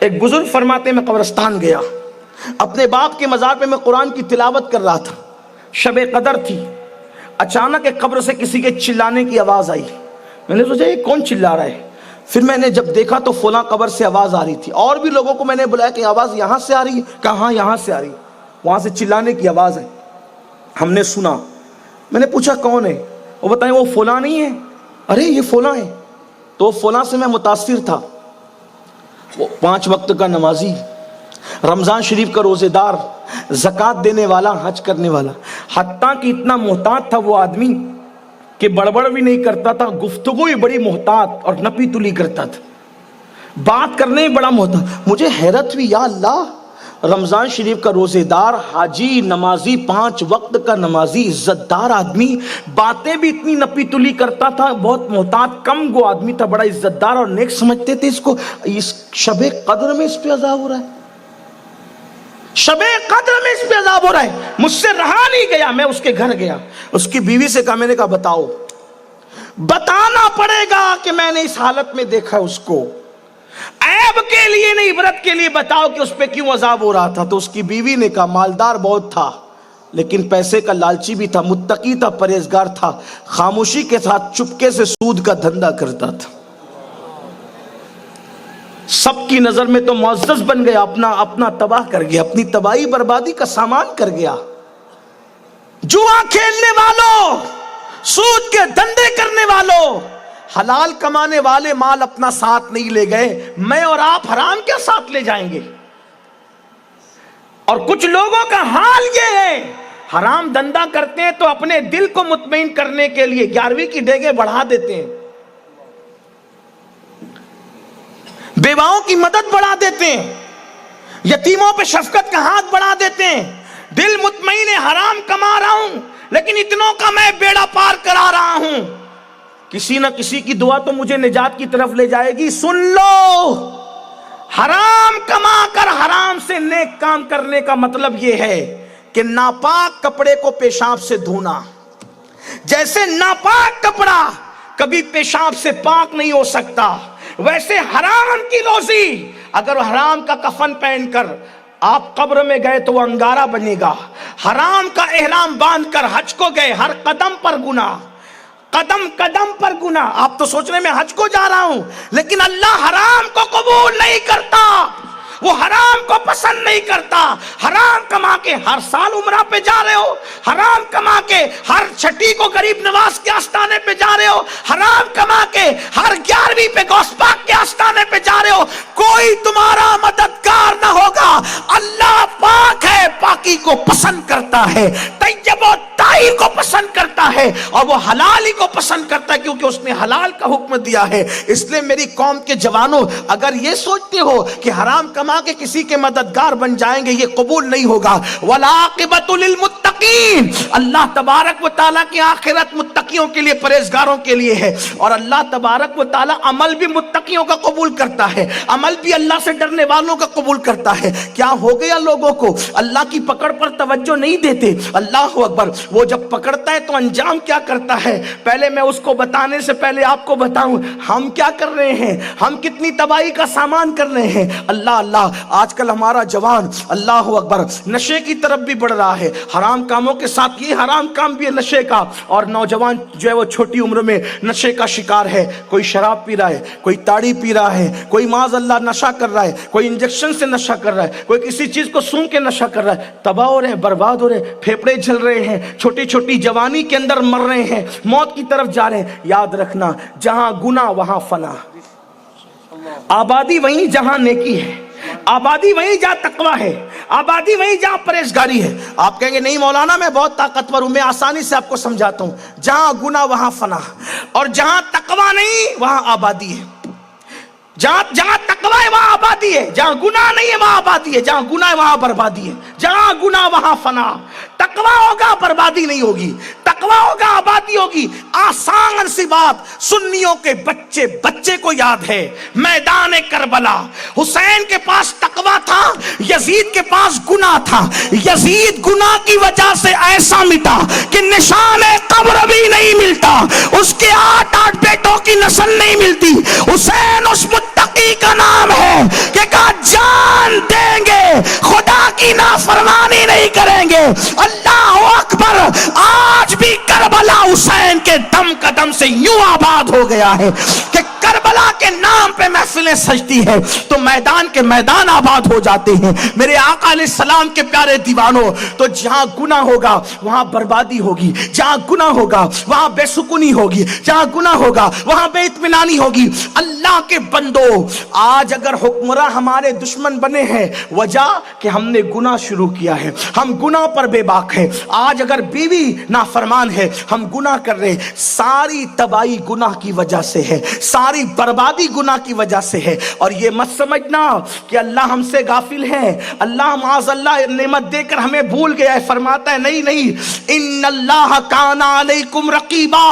ایک بزرگ فرماتے میں قبرستان گیا، اپنے باپ کے مزار پہ میں قرآن کی تلاوت کر رہا تھا، شب قدر تھی، اچانک ایک قبر سے کسی کے چلانے کی آواز آئی، میں نے سوچا یہ کون چلا رہا ہے؟ پھر میں نے جب دیکھا تو فلاں قبر سے آواز آ رہی تھی، اور بھی لوگوں کو میں نے بلایا کہ آواز یہاں سے آ رہی ہے، کہا ہاں یہاں سے آ رہی ہے، وہاں سے چلانے کی آواز ہے، ہم نے سنا، میں نے پوچھا کون ہے؟ وہ بتائیں وہ فلاں نہیں ہے، ارے یہ فلاں ہے، تو فلاں سے میں متاثر تھا، وہ 5 وقت کا نمازی، رمضان شریف کا روزے دار، زکوٰۃ دینے والا، حج کرنے والا، حتیٰ کہ اتنا محتاط تھا وہ آدمی کہ بڑبڑ بھی نہیں کرتا تھا، گفتگو بھی بڑی محتاط اور نپی تلی کرتا تھا، بات کرنے میں بڑا محتاط۔ مجھے حیرت ہوئی، یا اللہ، رمضان شریف کا روزے دار، حاجی، نمازی، 5 وقت کا نمازی، عزت دار آدمی، باتیں بھی اتنی نپی تلی کرتا تھا، بہت محتاط، کم گو آدمی تھا، بڑا عزت دار اور نیک سمجھتے تھے اس کو، اس شب قدر میں اس پہ عذاب ہو رہا ہے، شب قدر میں اس پہ عذاب ہو رہا ہے۔ مجھ سے رہا نہیں گیا، میں اس کے گھر گیا، اس کی بیوی سے کہا، میں نے کہا بتاؤ، بتانا پڑے گا کہ میں نے اس حالت میں دیکھا اس کو، عیب کے لیے نہیں عبرت کے لیے بتاؤ کہ اس پہ کیوں عذاب ہو رہا تھا۔ تو اس کی بیوی نے کہا مالدار بہت تھا لیکن پیسے کا لالچی بھی تھا، متقی تھا، پرہیزگار تھا، خاموشی کے ساتھ چپکے سے سود کا دھندا کرتا تھا، سب کی نظر میں تو معزز بن گیا، اپنا تباہ کر گیا، اپنی تباہی بربادی کا سامان کر گیا۔ جوا کھیلنے والوں، سود کے دھندے کرنے والوں، حلال کمانے والے مال اپنا ساتھ نہیں لے گئے، میں اور آپ حرام کیا ساتھ لے جائیں گے؟ اور کچھ لوگوں کا حال یہ ہے، حرام دھندا کرتے ہیں تو اپنے دل کو مطمئن کرنے کے لیے 11ویں کی ڈیگیں بڑھا دیتے ہیں، بیواؤں کی مدد بڑھا دیتے ہیں، یتیموں پہ شفقت کا ہاتھ بڑھا دیتے ہیں، دل مطمئن ہے حرام کما رہا ہوں لیکن اتنوں کا میں بیڑا پار کرا رہا ہوں، کسی نہ کسی کی دعا تو مجھے نجات کی طرف لے جائے گی۔ سن لو، حرام کما کر حرام سے نیک کام کرنے کا مطلب یہ ہے کہ ناپاک کپڑے کو پیشاب سے دھونا، جیسے ناپاک کپڑا کبھی پیشاب سے پاک نہیں ہو سکتا، ویسے حرام کی روزی، اگر حرام کا کفن پہن کر آپ قبر میں گئے تو وہ انگارہ بنے گا، حرام کا احرام باندھ کر حج کو گئے، ہر قدم پر گناہ، قدم قدم پر گناہ۔ آپ تو سوچ رہے میں حج کو جا رہا ہوں، لیکن اللہ حرام کو قبول نہیں کرتا، وہ حرام کو پسند نہیں کرتا۔ حرام کما کے ہر سال عمرہ پہ جا رہے ہو، حرام کما کے ہر چھٹی کو غریب نواز کے آستانے پہ جا رہے ہو، حرام کما کے ہر 11ویں پہ غوث پاک کے آستانے پہ جا رہے ہو، کوئی تمہارا مددگار نہ ہوگا۔ اللہ پاک ہے، پاکی کو پسند کرتا ہے، طیب و طاہر کو پسند کرتا ہے، اور وہ حلال ہی کو پسند کرتا ہے کیونکہ اس نے حلال کا حکم دیا ہے۔ اس لیے میری قوم کے جوانوں، اگر یہ سوچتے ہو کہ حرام کما کے کسی کے مددگار بن جائیں گے، یہ قبول نہیں ہوگا۔ والعاقبۃ للمتقین، اللہ تبارک و تعالیٰ کی آخرت متقیوں کے لیے، پرہیزگاروں کے لیے ہے، اور اللہ تبارک و تعالیٰ عمل بھی متقیوں کا قبول کرتا ہے، عمل بھی اللہ سے ڈرنے والوں کا قبول کرتا ہے۔ کیا ہو گیا لوگوں کو اللہ کی پکڑ پر توجہ نہیں دیتے؟ اللہ اکبر، وہ جب پکڑتا ہے تو انجام کیا کرتا ہے؟ پہلے میں اس کو بتانے سے پہلے آپ کو بتاؤں ہم کیا کر رہے ہیں، ہم کتنی تباہی کا سامان کر رہے ہیں۔ اللہ، آج کل ہمارا جوان اللہ اکبر نشے کی طرف بھی بڑھ رہا ہے، حرام کاموں کے ساتھ یہ حرام کام بھی ہے نشے کا، اور نوجوان جو ہے وہ چھوٹی عمر میں نشے کا شکار ہے، کوئی شراب پی رہا ہے، کوئی تاڑی پی رہا ہے، کوئی معاذ اللہ نشہ کر رہا ہے، کوئی انجیکشن سے نشہ کر رہا ہے، کوئی کسی چیز کو سونگھ کے نشہ کر رہا ہے، تباہ ہو رہے ہیں، برباد ہو رہے ہیں، پھیپڑے جل رہے ہیں، چھوٹی چھوٹی جوانی کے اندر مر رہے ہیں، موت کی طرف جا رہے ہیں۔ یاد رکھنا، جہاں گناہ وہاں فنا، آبادی وہیں جہاں نیکی ہے، آبادی وہیں جہاں تقویٰ ہے، آبادی وہیں جہاں پرہیزگاری ہے۔ آپ کہیں گے نہیں مولانا میں بہت طاقتور ہوں، میں آسانی سے آپ کو سمجھاتا ہوں، جہاں گناہ وہاں فنا، اور جہاں تقویٰ نہیں وہاں آبادی ہے، جہاں تقویٰ ہے وہاں آبادی ہے، جہاں گناہ نہیں ہے وہاں آبادی ہے، جہاں گناہ ہے وہاں بربادی ہے، جہاں گناہ وہاں فنا۔ تقویٰ ہوگا بربادی نہیں ہوگی، تقویٰ ہوگا آبادی ہوگی۔ آسان سی بات، سنیوں کے بچے کو یاد ہے، میدان کربلا حسین کے پاس تقویٰ تھا، یزید کے پاس گناہ تھا، یزید گناہ کی وجہ سے ایسا مٹا کہ نشان قبر بھی نہیں ملتا، اس کے 8 بیٹوں کی نسل نہیں ملتی۔ حسین اس متقی کا نام ہے کہ کہا نافرمانی نہیں کریں گے. اللہ اکبر. آج بھی کربلا حسین کے دم قدم سے یوں آباد ہو گیا ہے کہ کربلا کے نام پہ محفلیں سجتی ہے تو میدان کے میدان آباد ہو جاتے ہیں. میرے آقا علیہ السلام کے پیارے دیوانوں, تو جہاں گناہ ہوگا وہاں بربادی ہوگی, جہاں گناہ ہوگا وہاں بے سکونی ہوگی, جہاں گناہ ہوگا وہاں بے اطمینانی ہوگی. اللہ کے بندو, آج اگر حکمراں ہمارے دشمن بنے ہیں, وجہ کہ ہم نے گناہ شروع کیا ہے, ہم گناہ پر بے باک ہیں. آج اگر بیوی نافرمان ہے, ہم گناہ کر رہے, ساری تباہی گناہ کی وجہ سے ہے, ساری بربادی گناہ کی وجہ سے ہے. اور یہ مت سمجھنا کہ اللہ ہم سے غافل ہے, اللہ معاذ اللہ نعمت دے کر ہمیں بھول گیا ہے. فرماتا ہے نہیں نہیں, ان اللہ کان علیکم رقیبا,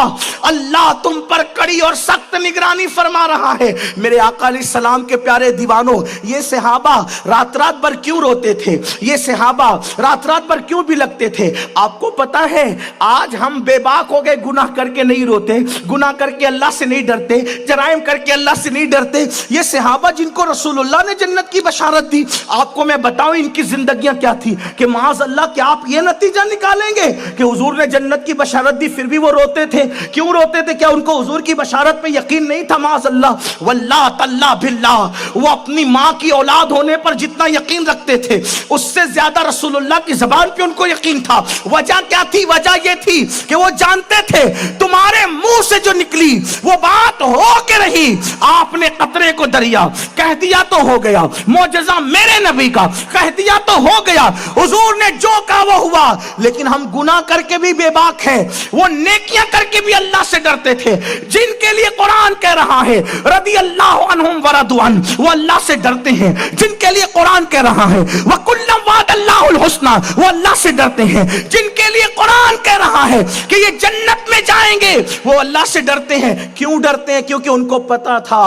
اللہ تم پر کڑی اور سخت نگرانی فرما رہا ہے. میرے آقا علیہ السلام کے پیارے دیوانوں, یہ صحابہ رات رات بھر کیوں روتے تھے, یہ صحابہ رات رات بھر کیوں بھی لگتے تھے؟ آپ کو پتا ہے آج ہم بے باک ہو گئے, گناہ کر کے نہیں روتے, گناہ کر کے اللہ سے نہیں ڈرتے, جرائم کر کے اللہ سے نہیں ڈرتے. یہ صحابہ جن کو رسول اللہ نے جنت کی بشارت دی, آپ کو میں بتاؤں ان کی زندگیاں کیا تھی کہ معاذ اللہ کہ آپ یہ نتیجہ نکالیں گے کہ حضور نے جنت کی بشارت دی پھر بھی وہ روتے تھے. کیوں روتے تھے؟ کیا ان کو حضور کی بشارت پہ یقین نہیں تھا؟ معاذ اللہ, واللہ تاللہ باللہ, وہ اپنی ماں کی اولاد ہونے پر جتنا یقین رکھتے تھے اس سے زیادہ رسول اللہ کی زبان پہ ان کو یقین تھا. وجہ کیا تھی؟ وجہ یہ تھی کہ وہ جانتے تھے تمہارے منہ سے جو نکلی وہ بات ہو کے رہی. آپ نے قطرے کو دریا کہہ دیا تو ہو گیا, معجزہ میرے نبی کا کہہ دیا تو ہو گیا, حضور نے جو کہا وہ ہوا. لیکن ہم گناہ کر کے بھی بے باک ہیں, وہ نیکیاں کر کے بھی اللہ سے ڈرتے تھے. جن کے لیے قرآن کہہ رہا ہے رضی اللہ عنہم ورضوا عنہ, وہ اللہ سے ڈرتے ہیں. جن کے لیے قرآن کہہ رہا ہے وَكُلًّا وَعَدَ اللَّهُ الْحُسْنَى, وہ اللہ سے ڈرتے ہیں. جن کے لیے قرآن کہہ رہا ہے کہ یہ جنت میں جائیں گے, وہ اللہ سے ڈرتے ہیں. کیوں ڈرتے ہیں؟ کیونکہ ان کو پتا تھا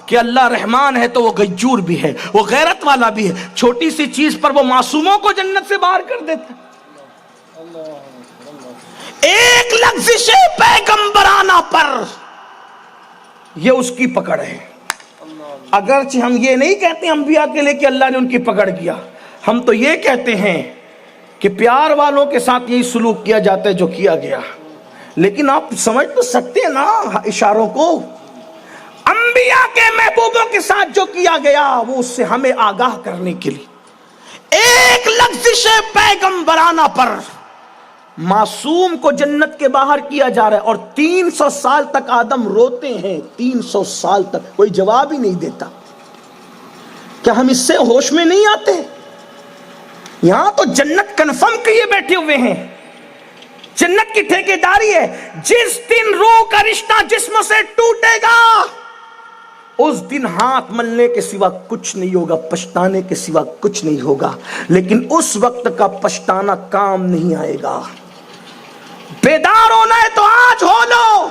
کہ اللہ رحمان ہے تو وہ غیور بھی ہے, وہ غیرت والا بھی ہے. چھوٹی سی چیز پر وہ معصوموں کو جنت سے باہر کر دیتا. ایک لغزش پیغمبرانہ پر یہ اس کی پکڑ ہے. اگرچہ ہم یہ نہیں کہتے انبیاء کے لئے کہ اللہ نے ان کی پکڑ کیا, ہم تو یہ کہتے ہیں کہ پیار والوں کے ساتھ یہی سلوک کیا جاتا ہے جو کیا گیا. لیکن آپ سمجھ تو سکتے ہیں نا اشاروں کو. انبیاء کے محبوبوں کے ساتھ جو کیا گیا وہ اس سے ہمیں آگاہ کرنے کے لیے. ایک لغزش پیغمبرانہ پر معصوم کو جنت کے باہر کیا جا رہا ہے, اور 300 سال تک آدم روتے ہیں. 300 سال تک کوئی جواب ہی نہیں دیتا. کیا ہم اس سے ہوش میں نہیں آتے؟ یہاں تو جنت کنفرم کیے بیٹھے ہوئے ہیں, جنت کی ٹھیکیداری ہے. جس دن روح کا رشتہ جسم سے ٹوٹے گا اس دن ہاتھ ملنے کے سوا کچھ نہیں ہوگا, پچھتانے کے سوا کچھ نہیں ہوگا. لیکن اس وقت کا پچھتانا کام نہیں آئے گا. بیدار ہونا ہے تو آج ہو لو.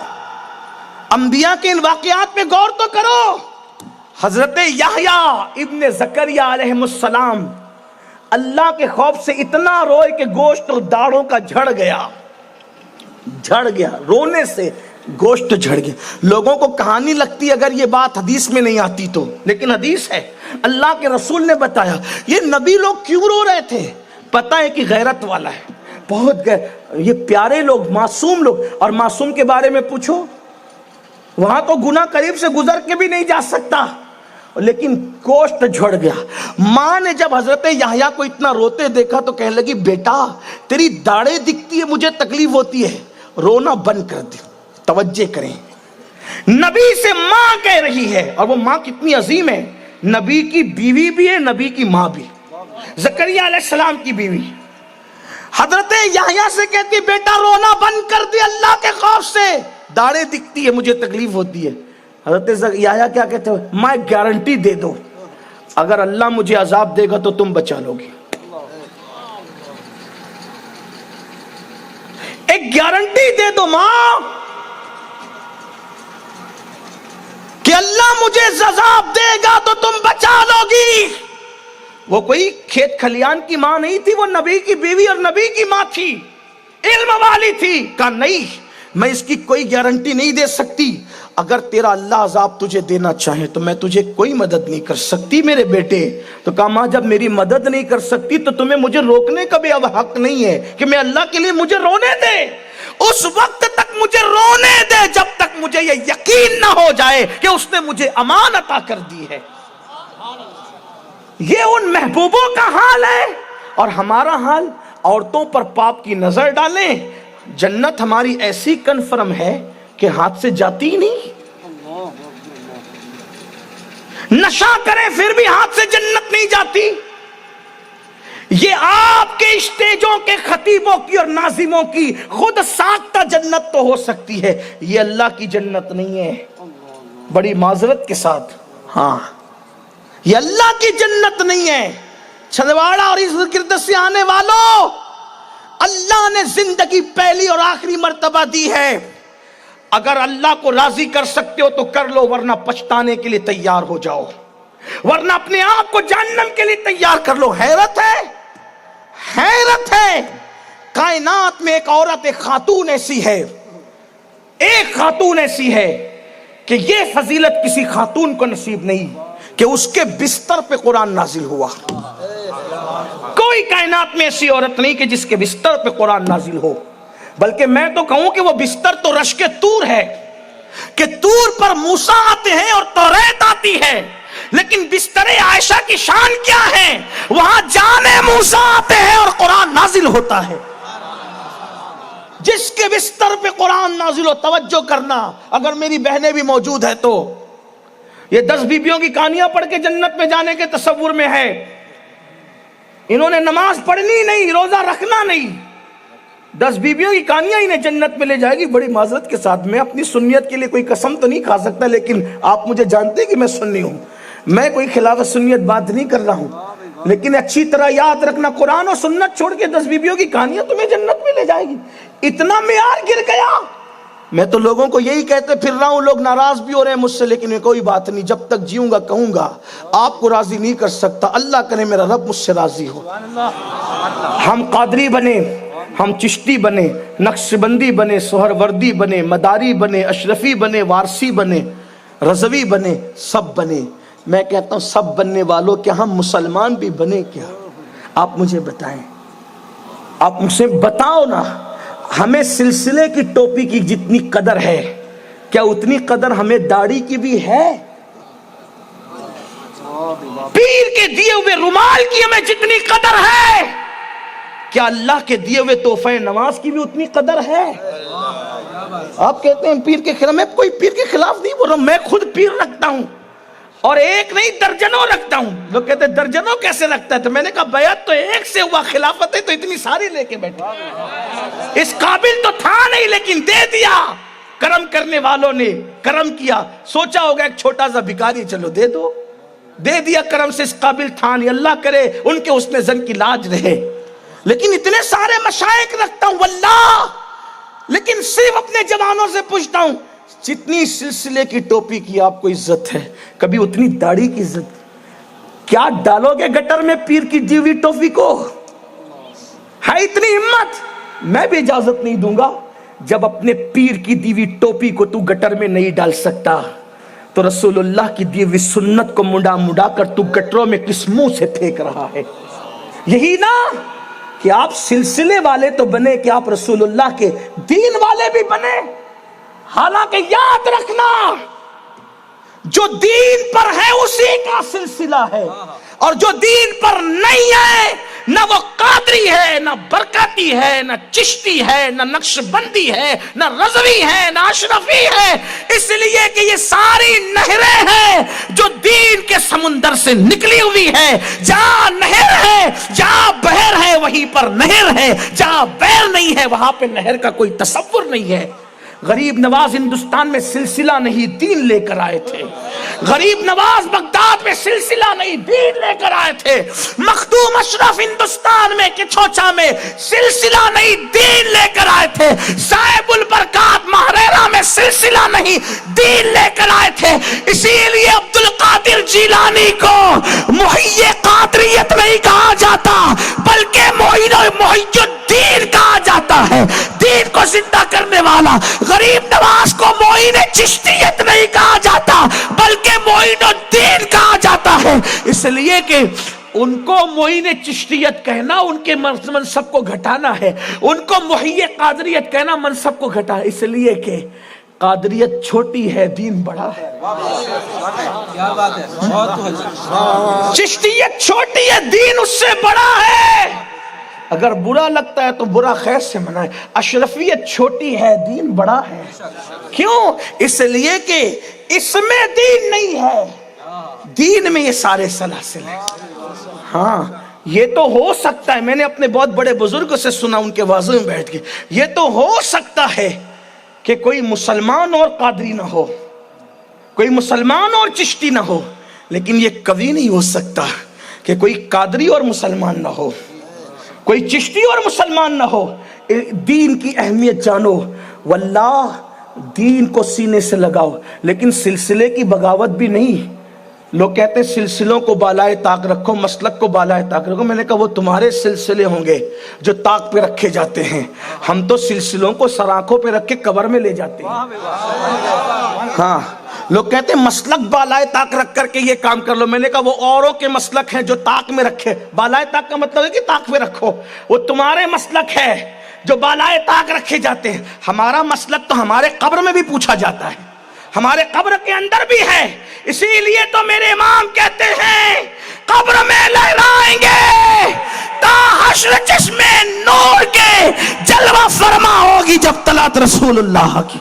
انبیاء کے ان واقعات میں غور تو کرو. حضرت یحییٰ ابن زکریا علیہ السلام اللہ کے خوف سے اتنا روئے کہ گوشت اور داڑھوں کا جھڑ گیا, رونے سے گوشت جھڑ گیا. لوگوں کو کہانی لگتی اگر یہ بات حدیث میں نہیں آتی تو, لیکن حدیث ہے, اللہ کے رسول نے بتایا. یہ نبی لوگ کیوں رو رہے تھے؟ پتہ ہے کہ غیرت والا ہے, بہت یہ پیارے لوگ, معصوم لوگ. اور معصوم کے بارے میں پوچھو, وہاں تو گناہ قریب سے گزر کے بھی نہیں جا سکتا, لیکن گوشت جھڑ گیا. ماں نے جب حضرت یحییٰ کو اتنا روتے دیکھا تو کہنے لگی, بیٹا تیری داڑھیں دکھتی ہے, مجھے تکلیف ہوتی ہے, رونا بند کر دے. توجہ کریں, نبی سے ماں کہہ رہی ہے, اور وہ ماں کتنی عظیم ہے, نبی کی بیوی بھی ہے, نبی کی ماں بھی. زکریا علیہ السلام کی بیوی حضرت یحییٰ سے کہتی, بیٹا رونا بند کر دے اللہ کے خوف سے, داڑھیں دکھتی ہے, مجھے تکلیف ہوتی ہے. حضرت یحییٰ کیا کہتے ہیں, میں گارنٹی دے دو اگر اللہ مجھے عذاب دے گا تو تم بچا لو گی. ایک گارنٹی دے دو ماں کہ اللہ مجھے عذاب دے گا تو تم بچا لو گی. وہ کوئی کھیت کھلیان کی ماں نہیں تھی, وہ نبی کی بیوی اور نبی کی ماں تھی, علم والی تھی. کہا نہیں, میں اس کی کوئی گارنٹی نہیں دے سکتی. اگر تیرا اللہ عذاب تجھے دینا چاہے تو میں تجھے کوئی مدد نہیں کر سکتی میرے بیٹے. تو کہا ماں جب میری مدد نہیں کر سکتی تو تمہیں مجھے روکنے کا بھی اب حق نہیں ہے کہ میں اللہ کے لیے مجھے رونے دے. اس وقت تک مجھے رونے دے جب تک مجھے یہ یقین نہ ہو جائے کہ اس نے مجھے امان عطا کر دی ہے. یہ ان محبوبوں کا حال ہے. اور ہمارا حال, عورتوں پر پاپ کی نظر ڈالیں, جنت ہماری ایسی کنفرم ہے کہ ہاتھ سے جاتی ہی نہیں. نشہ کریں پھر بھی ہاتھ سے جنت نہیں جاتی. یہ آپ کے اسٹیجوں کے خطیبوں کی اور ناظموں کی خود ساختہ جنت تو ہو سکتی ہے, یہ اللہ کی جنت نہیں ہے. بڑی معذرت کے ساتھ, ہاں یہ اللہ کی جنت نہیں ہے. چھندواڑہ اور اس گرد سے آنے والوں, اللہ نے زندگی پہلی اور آخری مرتبہ دی ہے. اگر اللہ کو راضی کر سکتے ہو تو کر لو, ورنہ پچھتانے کے لیے تیار ہو جاؤ, ورنہ اپنے آپ کو جہنم کے لیے تیار کر لو. حیرت ہے, حیرت ہے. کائنات میں ایک عورت, ایک خاتون ایسی ہے, ایک خاتون ایسی ہے کہ یہ فضیلت کسی خاتون کو نصیب نہیں کہ اس کے بستر پہ قرآن نازل ہوا. کوئی کائنات میں ایسی عورت نہیں کہ جس کے بستر پہ قرآن نازل ہو. بلکہ میں تو کہوں کہ وہ بستر تو رشک طور ہے, کہ طور پر موسیٰ آتے ہیں اور توریت آتی ہے, لیکن بستر عائشہ کی شان کیا ہے؟ وہاں جان موسیٰ آتے ہیں اور قرآن نازل ہوتا ہے. جس کے بستر پہ قرآن نازل ہو, توجہ کرنا, اگر میری بہنیں بھی موجود ہے تو یہ 10 بیبیوں کی کہانیاں پڑھ کے جنت میں جانے کے تصور میں ہے. انہوں نے نماز پڑھنی نہیں, روزہ رکھنا نہیں, 10 بیبیوں کی کہانیاں انہیں جنت میں لے جائے گی. بڑی معذرت کے ساتھ, میں اپنی سنیت کے لیے کوئی قسم تو نہیں کھا سکتا, لیکن آپ مجھے جانتے کہ میں سنی ہوں, میں کوئی خلاف سنیت بات نہیں کر رہا ہوں. لیکن اچھی طرح یاد رکھنا, قرآن اور سنت چھوڑ کے 10 بیبیوں کی کہانیاں تمہیں جنت میں لے جائے گی. اتنا معیار گر گیا. میں تو لوگوں کو یہی کہتے پھر رہا ہوں, لوگ ناراض بھی ہو رہے ہیں مجھ سے, لیکن میں کوئی بات نہیں, جب تک جیوں گا کہوں گا آپ کو راضی نہیں کر سکتا. اللہ کرے میرا رب مجھ سے راضی ہو. ہم قادری بنے, ہم چشتی بنے, نقش بندی بنے, سہر وردی بنے, مداری بنے, اشرفی بنے, وارسی بنے, رضوی بنے, سب بنے. میں کہتا ہوں سب بننے والوں, کیا ہم مسلمان بھی بنے کیا؟ آپ مجھے بتائیں, آپ مجھ سے بتاؤ نا. ہمیں سلسلے کی ٹوپی کی جتنی قدر ہے, کیا اتنی قدر ہمیں داڑھی کی بھی ہے؟ پیر کے دیے ہوئے رومال کی ہمیں جتنی قدر ہے, کیا اللہ کے دیے ہوئے تحفہ نماز کی بھی اتنی قدر ہے؟ آپ کہتے ہیں پیر کے خلاف, میں کوئی پیر کے خلاف نہیں بول رہا ہوں, میں خود پیر رکھتا ہوں, اور ایک نہیں درجنوں رکھتا ہوں. لوگ کہتے ہیں درجنوں کیسے رکھتا ہے؟ تو میں نے کہا بیعت تو ایک سے ہوا, خلافت ہے تو اتنی ساری لے کے بیٹھے. اس قابل تو تھا نہیں لیکن دے دیا. کرم کرنے والوں نے کرم کیا, سوچا ہوگا ایک چھوٹا سا بھکاری, چلو دے دو, دے دیا. کرم سے اس قابل تھا نہیں, اللہ کرے ان کے حسن زن کی لاج رہے. لیکن اتنے سارے مشائخ رکھتا ہوں واللہ, لیکن صرف اپنے جوانوں سے پوچھتا ہوں, جتنی سلسلے کی ٹوپی کی آپ کو عزت ہے, کبھی اتنی داڑھی کی عزت کیا ڈالو گے گٹر میں پیر کی دی ہوئی ٹوپی کو؟ ہے اتنی ہمت؟ میں بھی اجازت نہیں دوں گا. جب اپنے پیر کی دی ہوئی ٹوپی کو تو گٹر میں نہیں ڈال سکتا, تو رسول اللہ کی دی ہوئی سنت کو مڈا مڈا کر تو گٹروں میں کس منہ سے پھینک رہا ہے؟ یہی نا کہ آپ سلسلے والے تو بنے, کہ آپ رسول اللہ کے دین والے بھی بنے. حالانکہ یاد رکھنا, جو دین پر ہے اسی کا سلسلہ ہے, اور جو دین پر نہیں ہے نہ وہ قادری ہے, نہ برکاتی ہے, نہ چشتی ہے, نہ نقش بندی ہے, نہ رضوی ہے, نہ اشرفی ہے. اس لیے کہ یہ ساری نہریں ہیں جو دین کے سمندر سے نکلی ہوئی ہے. جہاں نہر ہے, جہاں بحر ہے وہیں پر نہر ہے, جہاں بحر نہیں ہے وہاں پہ نہر کا کوئی تصور نہیں ہے. غریب نواز ہندوستان میں سلسلہ نہیں دین لے کر آئے تھے. غریب نواز بغداد میں سلسلہ نہیں دین لے کر آئے تھے. مخدوم اشرف ہندوستان میں کچھوچا میں سلسلہ نہیں دین لے کر آئے تھے. صاحب البرکات مہریرہ میں سلسلہ نہیں دین لے کر آئے تھے. اسی لیے عبد القادر جیلانی کو محی قادریت نہیں کہا جاتا بلکہ محی الدین کہا جاتا ہے, دین کو زندہ کرنے والا. غریب نواز کو معین چشتیت نہیں نہیں کہا جاتا بلکہ معین الدین کہا جاتا ہے، اس لیے کہ ان کو معین چشتیت کہنا ان کے منصب کو گھٹانا ہے، ان کو محی قادریت کہنا منصب کو گھٹانا، اس لیے کہ قادریت چھوٹی ہے، دین بڑا ہے، چشتیت چھوٹی ہے، دین اس سے بڑا ہے، اگر برا لگتا ہے تو برا خیر سے منائے، اشرفیت چھوٹی ہے، دین بڑا ہے، کیوں؟ اس لیے کہ اس میں دین نہیں ہے، دین میں یہ سارے سلاسل ہیں۔ ہاں یہ تو ہو سکتا ہے، میں نے اپنے بہت بڑے بزرگوں سے سنا ان کے واضح میں بیٹھ کے، یہ تو ہو سکتا ہے کہ کوئی مسلمان اور قادری نہ ہو، کوئی مسلمان اور چشتی نہ ہو، لیکن یہ کبھی نہیں ہو سکتا کہ کوئی قادری اور مسلمان نہ ہو، کوئی چشتی اور مسلمان نہ ہو۔ دین کی اہمیت جانو، واللہ دین کو سینے سے لگاؤ، لیکن سلسلے کی بغاوت بھی نہیں۔ لوگ کہتے ہیں سلسلوں کو بالائے طاق رکھو، مسلک کو بالائے طاق رکھو، میں نے کہا وہ تمہارے سلسلے ہوں گے جو طاق پہ رکھے جاتے ہیں، ہم تو سلسلوں کو سراخوں پہ رکھ کے قبر میں لے جاتے ہیں۔ ہاں لوگ کہتے ہیں مسلک بالائے طاق رکھ کر کے یہ کام کر لو، میں نے کہا وہ اوروں کے مسلک ہیں جو طاق میں رکھے، بالائے طاق کا مطلب ہے کہ طاق پہ رکھو، وہ تمہارے مسلک ہے جو بالائے طاق رکھے جاتے ہیں، ہمارا مسلک تو ہمارے قبر میں بھی پوچھا جاتا ہے، ہمارے قبر کے اندر بھی ہے، اسی لیے تو میرے امام کہتے ہیں قبر میں لہرائیں گے تا حشر چشم نور کے جلوہ فرما ہوگی جب طلعت رسول اللہ کی۔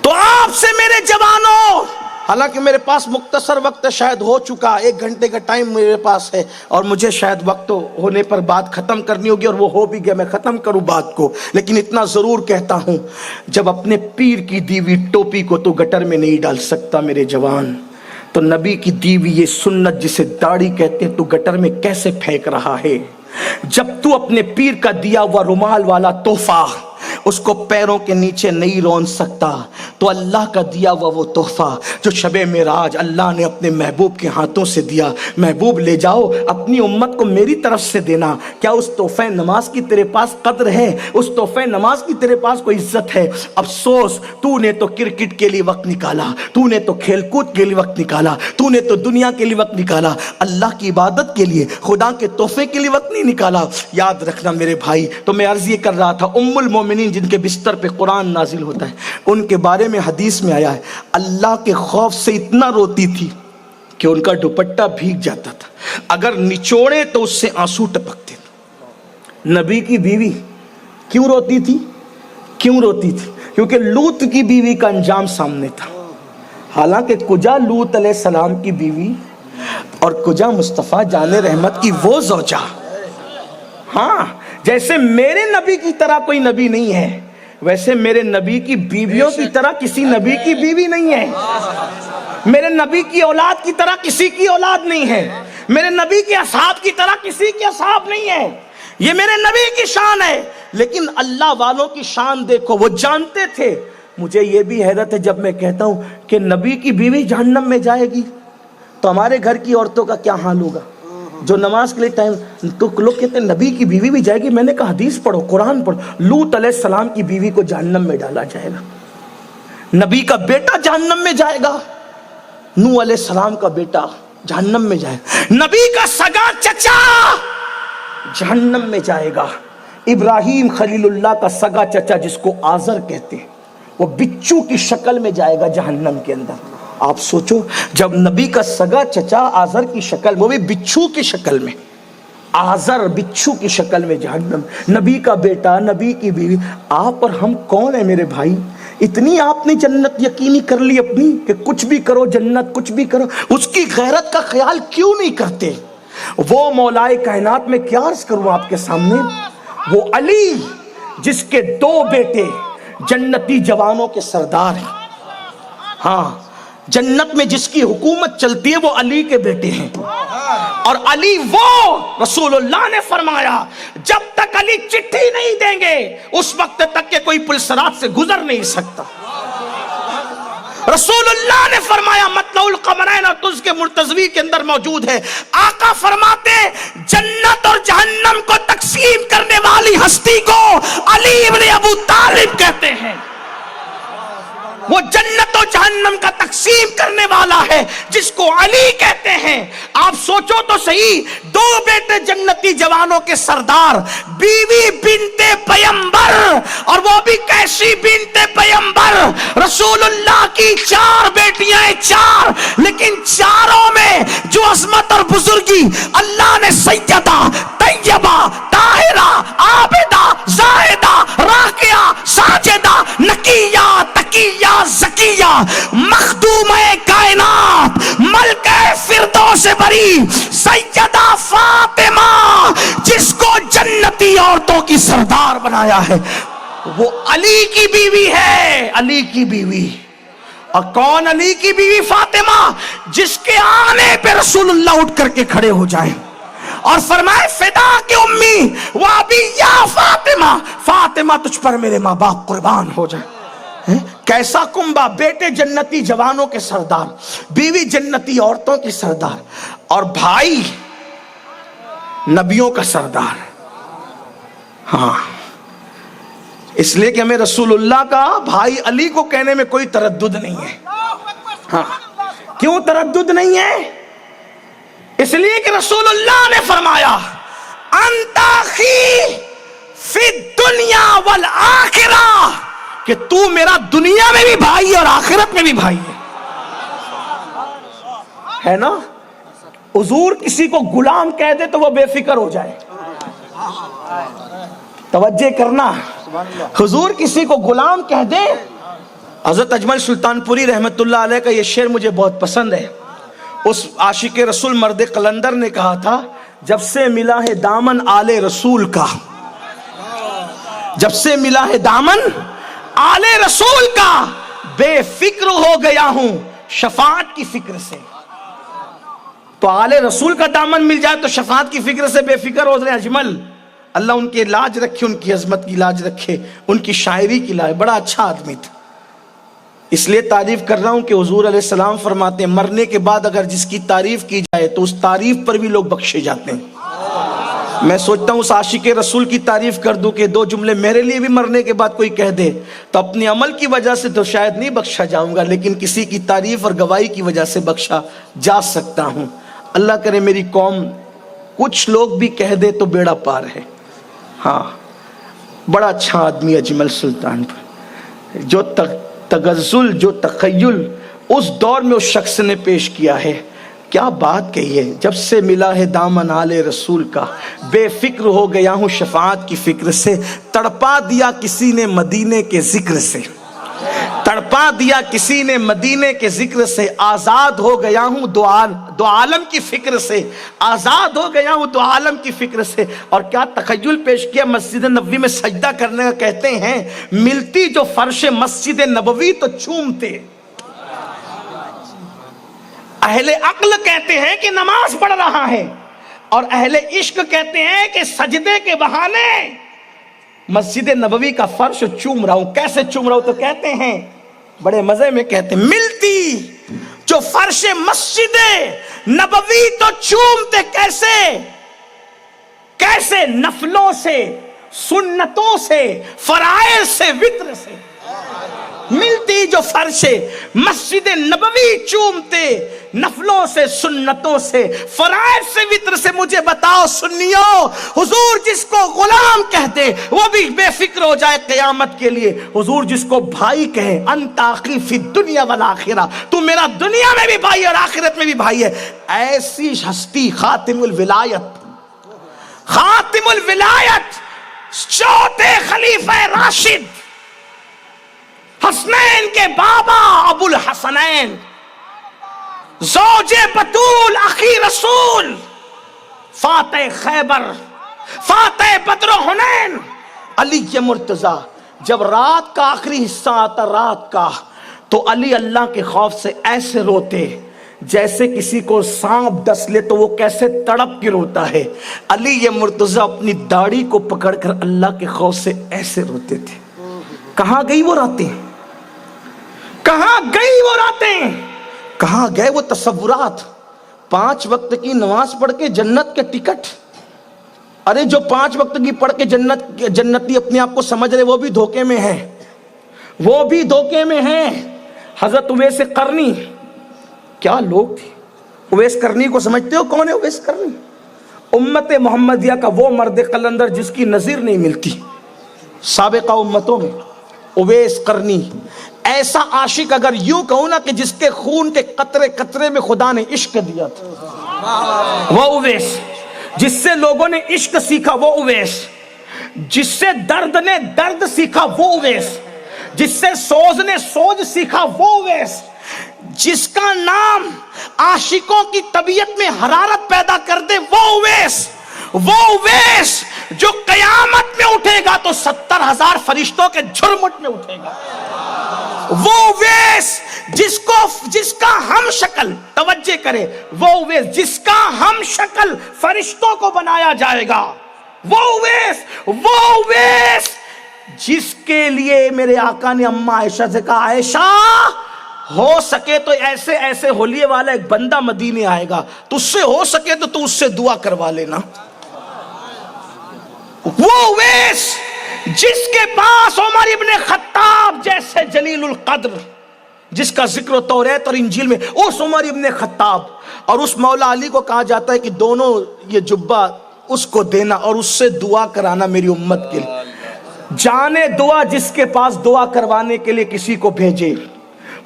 تو آپ سے میرے جوانوں، حالانکہ میرے پاس مختصر وقت شاید ہو چکا، 1 گھنٹے کا ٹائم میرے پاس ہے، اور مجھے شاید وقت ہونے پر بات ختم کرنی ہوگی، اور وہ ہو بھی گیا، میں ختم کروں بات کو، لیکن اتنا ضرور کہتا ہوں، جب اپنے پیر کی دی ہوئی ٹوپی کو تو گٹر میں نہیں ڈال سکتا میرے جوان، تو نبی کی دی ہوئی یہ سنت جسے داڑھی کہتے ہیں تو گٹر میں کیسے پھینک رہا ہے؟ جب تو اپنے پیر کا دیا ہوا رومال والا تحفہ اس کو پیروں کے نیچے نہیں رون سکتا، تو اللہ کا دیا ہوا وہ تحفہ جو شب معراج اللہ نے اپنے محبوب کے ہاتھوں سے دیا، محبوب لے جاؤ اپنی امت کو میری طرف سے دینا، کیا اس تحفہ نماز کی تیرے پاس قدر ہے؟ اس تحفہ نماز کی تیرے پاس کوئی عزت ہے؟ افسوس، تو نے تو کرکٹ کے لیے وقت نکالا، تو نے تو کھیل کود کے لیے وقت نکالا، تو نے تو دنیا کے لیے وقت نکالا، اللہ کی عبادت کے لیے، خدا کے تحفے کے لیے وقت نہیں نکالا۔ یاد رکھنا میرے بھائی، تو میں عرض یہ کر رہا تھا، ام المومنین جن کے بستر پہ قرآن نازل ہوتا ہے، ان کے بارے میں حدیث میں آیا ہے اللہ کے خوف سے اتنا روتی تھی کہ ان کا دوپٹہ بھیگ جاتا تھا، اگر نچوڑے تو اس سے آنسو ٹپکتے تھے۔ نبی کی بیوی کیوں روتی تھی؟ کیوں روتی تھی؟ کیونکہ لوط کی بیوی کا انجام سامنے تھا، حالانکہ کجا لوط علیہ السلام کی بیوی اور کجا مصطفیٰ جان رحمت کی وہ زوجہ۔ ہاں جیسے میرے نبی کی طرح کوئی نبی نہیں ہے، ویسے میرے نبی کی بیویوں کی طرح کسی نبی کی بیوی نہیں ہے، میرے نبی کی اولاد کی طرح کسی کی اولاد نہیں ہے، میرے نبی کے اصحاب کی طرح کسی کے اصحاب نہیں ہے، یہ میرے نبی کی شان ہے۔ لیکن اللہ والوں کی شان دیکھو، وہ جانتے تھے۔ مجھے یہ بھی حیرت ہے جب میں کہتا ہوں کہ نبی کی بیوی جہنم میں جائے گی تو ہمارے گھر کی عورتوں کا کیا حال ہوگا جو نماز کے لیے ٹائم، تو لوگ کہتے ہیں نبی کی بیوی بھی جائے گی، میں نے کہا حدیث پڑھو، قرآن پڑھو، لوط علیہ السلام کی بیوی کو جہنم میں ڈالا جائے گا، نبی کا بیٹا جہنم میں جائے گا، نوح علیہ السلام کا بیٹا جہنم میں جائے گا، نبی کا سگا چچا جہنم میں جائے گا، ابراہیم خلیل اللہ کا سگا چچا جس کو آزر کہتے ہیں وہ بچو کی شکل میں جائے گا جہنم کے اندر۔ آپ سوچو، جب نبی کا سگا چچا آزر کی شکل، وہ بھی بچھو کی شکل میں، آزر بچھو کی شکل میں جہنم، نبی کا بیٹا، نبی کی بیوی، آپ اور ہم کون ہیں میرے بھائی؟ اتنی آپ نے جنت یقینی کر لی اپنی کہ کچھ بھی کرو جنت، کچھ بھی کرو، اس کی غیرت کا خیال کیوں نہیں کرتے؟ وہ مولائے کائنات میں کیا عرض کروں آپ کے سامنے، وہ علی جس کے 2 بیٹے جنتی جوانوں کے سردار ہیں، ہاں جنت میں جس کی حکومت چلتی ہے وہ علی کے بیٹے ہیں، اور علی وہ رسول اللہ نے فرمایا جب تک علی چٹھی نہیں دیں گے اس وقت تک کہ کوئی پل صراط سے گزر نہیں سکتا، رسول اللہ نے فرمایا مطلع القمرین اور تز کے مرتضوی کے اندر موجود ہے. آقا فرماتے جنت اور جہنم کو تقسیم کرنے والی ہستی کو علی ابن ابو طالب کہتے ہیں. وہ جنت و جہنم کا تقسیم کرنے والا ہے جس کو علی کہتے ہیں. آپ سوچو تو صحیح, دو بیٹے جنتی جوانوں کے سردار, بیوی بنت پیمبر, اور وہ بھی کیسی بنت پیمبر, رسول اللہ کی 4 بیٹیاں ہیں, 4, لیکن چاروں میں جو عظمت اور بزرگی اللہ نے سیدہ, طیبہ, طاہرہ, عابدہ, زاہدہ, راکعہ, ساجدہ, نقیہ, تقیہ, زکیہ, مخدومہ کائنات, ملکہ فردوس بری, سیدہ فاطمہ, جس کو جنتی عورتوں کی سردار بنایا ہے, وہ علی کی بیوی ہے. علی کی بیوی. اور کون علی کی بیوی؟ فاطمہ, جس کے آنے پہ رسول اللہ اٹھ کر کے کھڑے ہو جائیں اور فرمائے فدا کے امی و ابی یا فاطمہ, فاطمہ تجھ پر میرے ماں باپ قربان ہو جائیں. کیسا کنبہ, بیٹے جنتی جوانوں کے سردار, بیوی جنتی عورتوں کی سردار, اور بھائی نبیوں کا سردار. ہاں, اس لیے کہ ہمیں رسول اللہ کا بھائی علی کو کہنے میں کوئی تردد نہیں ہے. ہاں, کیوں تردد نہیں ہے؟ اس لیے کہ رسول اللہ نے فرمایا انت اخی فی الدنیا والآخرہ, کہ تو میرا دنیا میں بھی بھائی اور آخرت میں بھی بھائی ہے نا. حضور کسی کو غلام کہہ دے تو وہ بے فکر ہو جائے. توجہ کرنا, حضور کسی کو غلام کہہ دے. حضرت اجمل سلطان پوری رحمت اللہ علیہ کا یہ شعر مجھے بہت پسند ہے. اس عاشق رسول مرد قلندر نے کہا تھا جب سے ملا ہے دامن آل رسول کا, جب سے ملا ہے دامن آل رسول کا, بے فکر ہو گیا ہوں شفاعت کی فکر سے. تو آل رسول کا دامن مل جائے تو شفاعت کی فکر سے بے فکر ہو رہے. اجمل, اللہ ان کی لاج رکھے, ان کی عظمت کی لاج رکھے, ان کی شاعری کی لاج. بڑا اچھا آدمی تھا. اس لیے تعریف کر رہا ہوں کہ حضور علیہ السلام فرماتے ہیں مرنے کے بعد اگر جس کی تعریف کی جائے تو اس تعریف پر بھی لوگ بخشے جاتے ہیں. میں سوچتا ہوں اس عاشق رسول کی تعریف کر دوں کہ 2 جملے میرے لیے بھی مرنے کے بعد کوئی کہہ دے تو اپنے عمل کی وجہ سے تو شاید نہیں بخشا جاؤں گا, لیکن کسی کی تعریف اور گواہی کی وجہ سے بخشا جا سکتا ہوں. اللہ کرے میری قوم کچھ لوگ بھی کہہ دے تو بیڑا پار ہے. ہاں, بڑا اچھا آدمی اجمل سلطان, جو تغزل, جو تخیل اس دور میں اس شخص نے پیش کیا ہے. کیا بات کہی ہے, جب سے ملا ہے دامن آل رسول کا, بے فکر ہو گیا ہوں شفاعت کی فکر سے, تڑپا دیا کسی نے مدینے کے ذکر سے, تڑپا دیا کسی نے مدینے کے ذکر سے, آزاد ہو گیا ہوں دو عالم کی فکر سے, آزاد ہو گیا ہوں دو عالم کی فکر سے. اور کیا تخیل پیش کیا مسجد نبوی میں سجدہ کرنے کا. کہتے ہیں ملتی جو فرش مسجد نبوی تو چومتے. اہل عقل کہتے ہیں کہ نماز پڑھ رہا ہے, اور اہل عشق کہتے ہیں کہ سجدے کے بہانے مسجد نبوی کا فرش چوم رہا ہوں. کیسے چوم رہا ہوں؟ تو کہتے ہیں بڑے مزے میں کہتے ہیں ملتی جو فرش مسجد نبوی تو چومتے. کیسے؟ کیسے؟ نفلوں سے, سنتوں سے, فرائض سے, وتر سے. ملتی جو فرش مسجد نبوی چومتے, نفلوں سے, سنتوں سے, فرائض سے, وتر سے. مجھے بتاؤ سنیو, حضور جس کو غلام کہتے وہ بھی بے فکر ہو جائے قیامت کے لیے. حضور جس کو بھائی کہے انت اخی فی الدنیا والآخرہ, تو میرا دنیا میں بھی بھائی اور آخرت میں بھی بھائی ہے. ایسی ہستی خاتم الولایت, خاتم الولایت, چوتھے خلیفہ راشد, حسنین کے بابا ابو الحسنین, زوج بطول اخی رسول, فاتح خیبر, فاتح بدر و حنین, علی مرتضی. جب رات کا آخری حصہ آتا رات کا, تو علی اللہ کے خوف سے ایسے روتے جیسے کسی کو سانپ ڈس لے تو وہ کیسے تڑپ کے روتا ہے. علی مرتضی اپنی داڑھی کو پکڑ کر اللہ کے خوف سے ایسے روتے تھے. کہاں گئی وہ راتیں؟ کہاں گئی وہ راتیں، کہاں گئے وہ تصورات؟ 5 وقت کی نماز پڑھ کے جنت کے ٹکٹ، ارے جو 5 وقت کی پڑھ کے جنتی اپنے آپ کو سمجھ رہے وہ بھی دھوکے میں ہیں، وہ بھی دھوکے میں ہیں۔ حضرت اویس قرنی، کیا لوگ تھے! اویس قرنی کو سمجھتے ہو کون ہے اویس قرنی؟ امت محمدیہ کا وہ مرد قلندر جس کی نظیر نہیں ملتی سابقہ امتوں میں، اویس قرنی ایسا عاشق، اگر یوں کہوں نا کہ جس کے خون کے قطرے قطرے میں خدا نے عشق دیا تھا، وہ اویس۔ جس سے لوگوں نے عشق سیکھا وہ اویس، جس سے درد نے درد سیکھا وہ اویس، جس سے سوز نے سوز سیکھا وہ اویس، جس کا نام عاشقوں کی طبیعت میں حرارت پیدا کر دے وہ اویس، وہ اویس جو قیامت میں اٹھے گا تو 70,000 فرشتوں کے جھرمٹ میں اٹھے گا، وہ اویس جس کا ہم شکل، توجہ کرے، وہ اویس جس کا ہم شکل فرشتوں کو بنایا جائے گا، وہ اویس جس کے لیے میرے آقا نے اماں عائشہ سے کہا، عائشہ ہو سکے تو ایسے ایسے ہولیے والا ایک بندہ مدینے آئے گا، تجھ سے ہو سکے تو تو اس سے دعا کروا لینا۔ وہ اویس جس کے پاس عمر ابن خطاب جیسے جلیل القدر، جس کا ذکر و توریت اور انجیل میں، اس عمر ابن خطاب اور اس مولا علی کو کہا جاتا ہے کہ دونوں یہ جبہ اس کو دینا اور اس سے دعا کرانا میری امت کے لیے۔ جانے دعا جس کے پاس دعا کروانے کے لیے کسی کو بھیجے،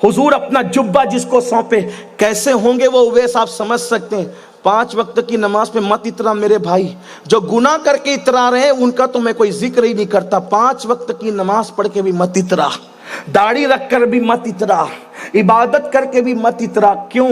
حضور اپنا جبہ جس کو سونپے، کیسے ہوں گے وہ اویس آپ سمجھ سکتے ہیں۔ 5 وقت کی نماز پہ مت اترا میرے بھائی، جو گناہ کر کے اترا رہے ہیں ان کا تو میں کوئی ذکر ہی نہیں کرتا، 5 وقت کی نماز پڑھ کے بھی مت اترا، داڑھی رکھ کر بھی مت اترا، عبادت کر کے بھی مت اترا۔ کیوں؟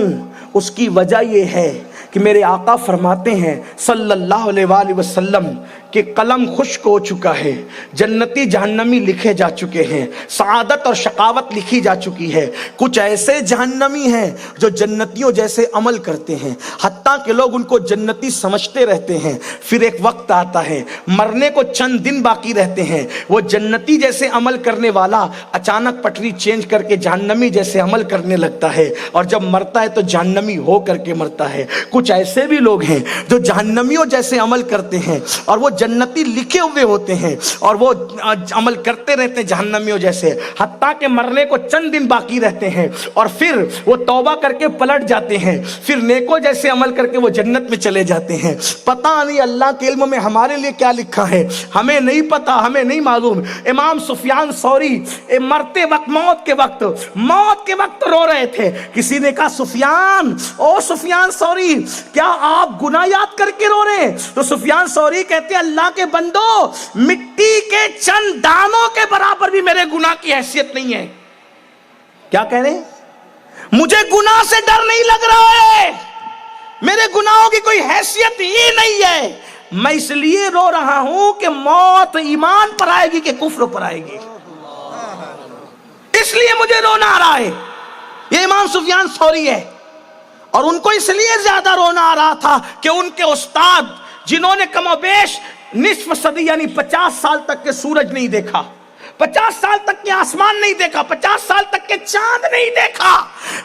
اس کی وجہ یہ ہے کہ میرے آقا فرماتے ہیں صلی اللہ علیہ وآلہ وسلم کہ قلم خشک ہو چکا ہے، جنتی جہنمی لکھے جا چکے ہیں، سعادت اور شقاوت لکھی جا چکی ہے۔ کچھ ایسے جہنمی ہیں جو جنتیوں جیسے عمل کرتے ہیں، حتیٰ کہ لوگ ان کو جنتی سمجھتے رہتے ہیں، پھر ایک وقت آتا ہے مرنے کو چند دن باقی رہتے ہیں، وہ جنتی جیسے عمل کرنے والا اچانک پٹری چینج کر کے جہنمی جیسے عمل کرنے لگتا ہے، اور جب مرتا ہے تو جہنمی ہو کر کے مرتا ہے۔ کچھ ایسے بھی لوگ ہیں جو جہنمیوں جیسے عمل کرتے ہیں اور وہ جنتی لکھے ہوئے ہوتے ہیں اور وہ عمل کرتے رہتے ہیں جہنمیوں جیسے، حتیٰ کہ مرنے کو چند دن باقی رہتے ہیں اور پھر وہ توبہ کر کے پلٹ جاتے ہیں، پھر نیکوں جیسے عمل کر کے وہ جنت میں چلے جاتے ہیں۔ پتہ نہیں اللہ کے علم میں ہمارے لیے کیا لکھا ہے، ہمیں نہیں پتا، ہمیں نہیں معلوم۔ امام سفیان ثوری مرتے وقت موت کے وقت رو رہے تھے، کسی نے کہا سفیان، او سفیان ثوری کیا آپ گناہ یاد کر کے رو رہے ہیں؟ تو سفیان ثوری کہتے ہیں اللہ کے بندو، مٹی کے چند دانوں کے برابر بھی میرے گناہ کی حیثیت نہیں ہے۔ کیا کہہ رہے ہیں؟ مجھے گناہ سے ڈر نہیں لگ رہا ہے، میرے گناہوں کی کوئی حیثیت ہی نہیں ہے، میں اس لیے رو رہا ہوں کہ موت ایمان پر آئے گی کہ کفر پر آئے گی، اس لیے مجھے رونا آ رہا ہے۔ یہ امام سفیان ثوری ہے، اور ان کو اس لیے زیادہ رونا آ رہا تھا کہ ان کے استاد جنہوں نے کم و بیش نصف صدی یعنی 50 سال تک کے سورج نہیں دیکھا، 50 سال تک کے آسمان نہیں دیکھا، 50 سال تک کے چاند نہیں دیکھا،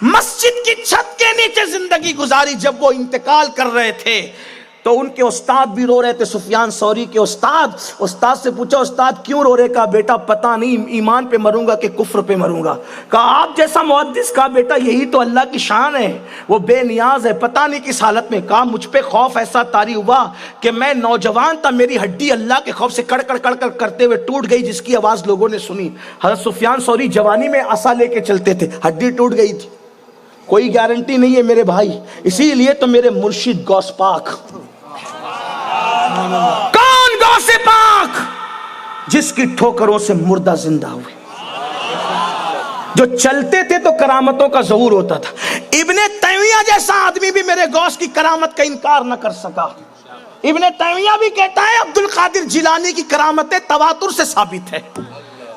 مسجد کی چھت کے نیچے زندگی گزاری، جب وہ انتقال کر رہے تھے تو ان کے استاد بھی رو رہے تھے۔ سفیان ثوری کے استاد سے پوچھا استاد کیوں رو رہے؟ کہا بیٹا پتہ نہیں ایمان پہ مروں گا کہ کفر پہ مروں گا۔ کہا آپ جیسا محدث، کہا بیٹا یہی تو اللہ کی شان ہے، وہ بے نیاز ہے، پتہ نہیں کس حالت میں۔ کہا مجھ پہ خوف ایسا طاری ہوا کہ میں نوجوان تھا، میری ہڈی اللہ کے خوف سے کڑ کڑ کرتے ہوئے ٹوٹ گئی، جس کی آواز لوگوں نے سنی۔ حضرت سفیان ثوری جوانی میں عصا لے کے چلتے تھے، ہڈی ٹوٹ گئی تھی، کوئی گارنٹی نہیں ہے میرے بھائی۔ اسی لیے تو میرے مرشد غوث پاک، کون غوث پاک؟ جس کی ٹھوکروں سے مردہ زندہ ہوئے، جو چلتے تھے تو کرامتوں کا ظہور ہوتا تھا۔ ابن تیمیہ جیسا آدمی بھی میرے غوث کی کرامت کا انکار نہ کر سکا۔ ابن تیمیہ بھی کہتا ہے عبد القادر جیلانی کی کرامتیں تواتر سے ثابت ہے۔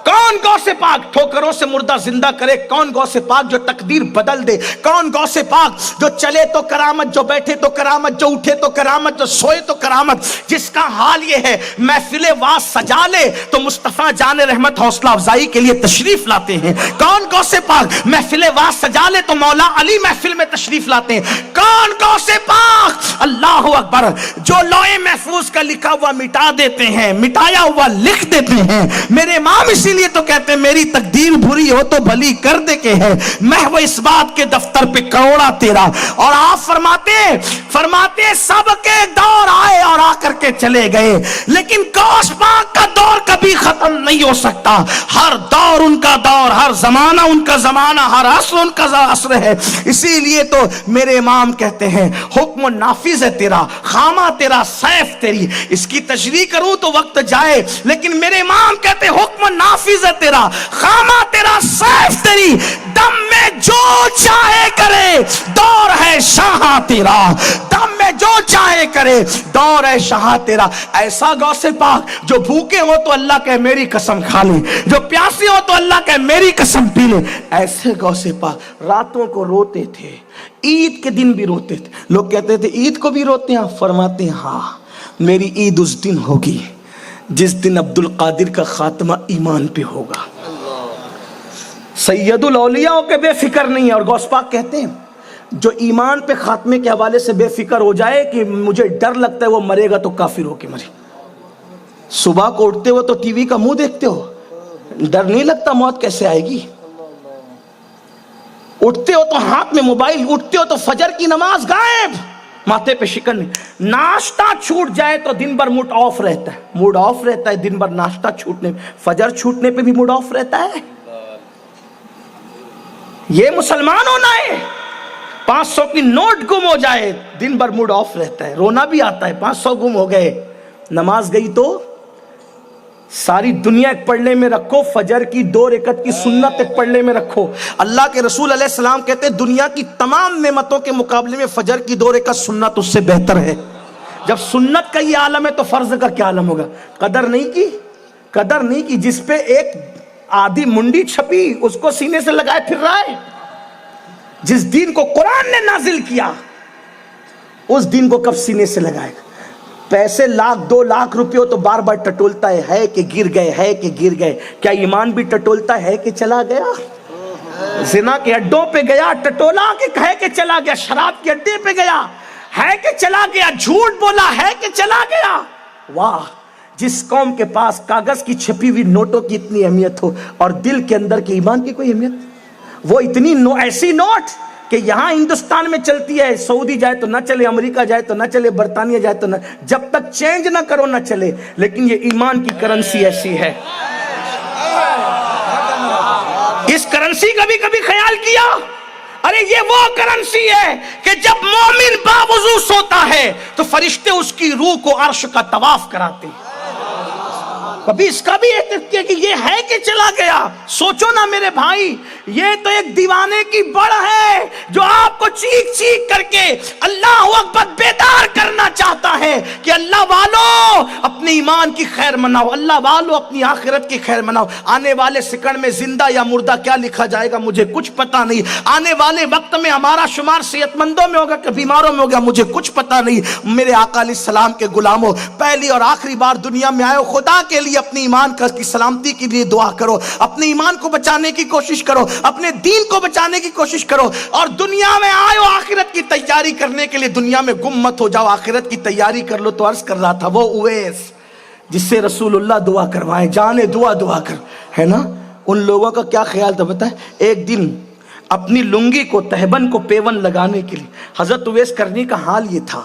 کون غوث پاک ٹھوکروں سے مردہ زندہ کرے؟ کون غوث پاک جو تقدیر بدل دے؟ کون غوث پاک جو چلے تو کرامت، جو بیٹھے تو کرامت، جو اٹھے تو کرامت، جو سوئے تو کرامت، جس کا حال یہ ہے محفل واز سجا لے تو مصطفیٰ جان رحمت حوصلہ افزائی کے لیے تشریف لاتے ہیں؟ کون غوث پاک محفل واز سجا لے تو مولا علی محفل میں تشریف لاتے ہیں؟ کون غوث پاک اللہ اکبر جو لوح محفوظ کا لکھا ہوا مٹا دیتے ہیں، مٹایا ہوا لکھ دیتے ہیں؟ میرے امام اسی لیے تو کہتے ہیں میری تقدیر بری ہو تو بھلی کر دے کے ہے، محو اس بات کے دفتر پہ کروڑا تیرا۔ اور آپ فرماتے سب کے دور آئے اور آ کر کے چلے گئے، لیکن غوث پاک کا دور کبھی ختم نہیں ہو سکتا۔ ہر دور ان کا دور، ہر زمانہ ان کا زمانہ، ہر عصر ان کا عصر ہے۔ اسی لیے تو میرے امام کہتے ہیں حکم نافذ ہے تیرا، خامہ تیرا، سیف تیری۔ اس کی تشریح کروں تو وقت جائے، لیکن میرے امام کہتے ہیں حکم نافذ ہے تیرا، خامہ تیرا، سیف تیری، دم میں جو چاہے کرے دور ہے شاہ تیرا، دم میں جو چاہے کرے دور ہے شاہ تیرا۔ ایسا غوث پاک جو بھوکے ہو تو اللہ کہے میری قسم کھا لے، جو پیاسے ہو تو اللہ کہے میری قسم پی لے۔ ایسے غوث پاک راتوں کو روتے تھے، عید کے دن بھی روتے تھے۔ لوگ کہتے تھے عید کو بھی روتے ہیں؟ فرماتے ہیں ہاں میری عید اس دن ہوگی جس دن عبد القادر کا خاتمہ ایمان پہ ہوگا۔ سید الاولیاء ہو کے بے فکر نہیں ہے، اور غوث پاک کہتے ہیں جو ایمان پہ خاتمے کے حوالے سے بے فکر ہو جائے کہ مجھے ڈر لگتا ہے وہ مرے گا تو کافر ہو کے مرے۔ صبح کو اٹھتے ہو تو ٹی وی کا منہ دیکھتے ہو، ڈر نہیں لگتا موت کیسے آئے گی؟ اٹھتے ہو تو ہاتھ میں موبائل، اٹھتے ہو تو فجر کی نماز غائب، ماتھے پہ شکن نہیں، ناشتہ چھوٹ جائے تو دن بھر موڈ آف رہتا ہے، موڈ آف رہتا ہے دن بھر، ناشتہ چھوٹنے، فجر چھوٹنے پہ بھی موڈ آف رہتا ہے۔ یہ مسلمان ہونا ہے؟ 500 کی نوٹ گم ہو جائے دن بھر موڈ آف رہتا ہے، رونا بھی آتا ہے 500 گم ہو گئے۔ نماز گئی تو ساری دنیا ایک پڑھنے میں رکھو، فجر کی 2 رکعت کی سنت ایک پڑھنے میں رکھو۔ اللہ کے رسول علیہ السلام کہتے ہیں دنیا کی تمام نعمتوں کے مقابلے میں فجر کی 2 رکعت سنت اس سے بہتر ہے۔ جب سنت کا یہ عالم ہے تو فرض کا کیا عالم ہوگا؟ قدر نہیں کی، جس پہ ایک آدھی منڈی چھپی اس کو سینے سے لگائے پھر رہا ہے۔ جس دین کو قرآن نے نازل کیا اس دین کو کب سینے سے لگائے گا؟ پیسے 1,00,000 2,00,000 روپے ہو تو بار بار ٹٹولتا ہے کہ گر گئے۔ کیا ایمان بھی ٹٹولتا ہے کہ چلا گیا؟ زنا کے اڈوں پہ گیا ٹٹولا کہ ہے کہ چلا گیا؟ شراب کے اڈے پہ گیا ہے کہ چلا گیا؟ جھوٹ بولا ہے کہ چلا گیا؟ واہ، جس قوم کے پاس کاغذ کی چھپی ہوئی نوٹوں کی اتنی اہمیت ہو اور دل کے اندر کے ایمان کی کوئی اہمیت، وہ اتنی ایسی نوٹ کہ یہاں ہندوستان میں چلتی ہے، سعودی جائے تو نہ چلے، امریکہ جائے تو نہ چلے، برطانیہ جائے تو نہ، جب تک چینج نہ کرو نہ چلے۔ لیکن یہ ایمان کی کرنسی ایسی ہے، اس کرنسی کا بھی کبھی خیال کیا؟ ارے یہ وہ کرنسی ہے کہ جب مومن باوضو سوتا ہے تو فرشتے اس کی روح کو عرش کا طواف کراتے ہیں۔ کبھی اس کا بھی احتیاط کیا کہ یہ ہے کہ چلا گیا؟ سوچو نا میرے بھائی، یہ تو ایک دیوانے کی بڑ ہے جو آپ کو چیخ چیخ کر کے اللہ اکبر بیدار کرنا چاہتا ہے کہ اللہ والو اپنے ایمان کی خیر مناؤ، اللہ والو اپنی آخرت کی خیر مناؤ۔ آنے والے سیکنڈ میں زندہ یا مردہ کیا لکھا جائے گا مجھے کچھ پتا نہیں، آنے والے وقت میں ہمارا شمار صحت مندوں میں ہوگا کہ بیماروں میں ہوگا مجھے کچھ پتا نہیں۔ میرے آقا علیہ السلام کے غلاموں، پہلی اور آخری بار دنیا میں آئے ہو، خدا کے لیے اپنی ایمان کی سلامتی کے لیے دعا کرو، اپنے ایمان کو بچانے کی کوشش کرو، اپنے دین کو بچانے کی کوشش کرو، اور دنیا میں آئے ہو آخرت کی تیاری کرنے کے لیے، دنیا میں گم مت ہو جاؤ، آخرت کی تیاری کر لو۔ تو عرض کر رہا تھا وہ اویس جس سے رسول اللہ دعا کروائے، جانے دعا کر، ہے نا؟ ان لوگوں کا کیا خیال تھا بتائیں؟ ایک دن اپنی لنگی کو، تہبند کو پیون لگانے کے لیے حضرت اویس کرنی کا حال یہ تھا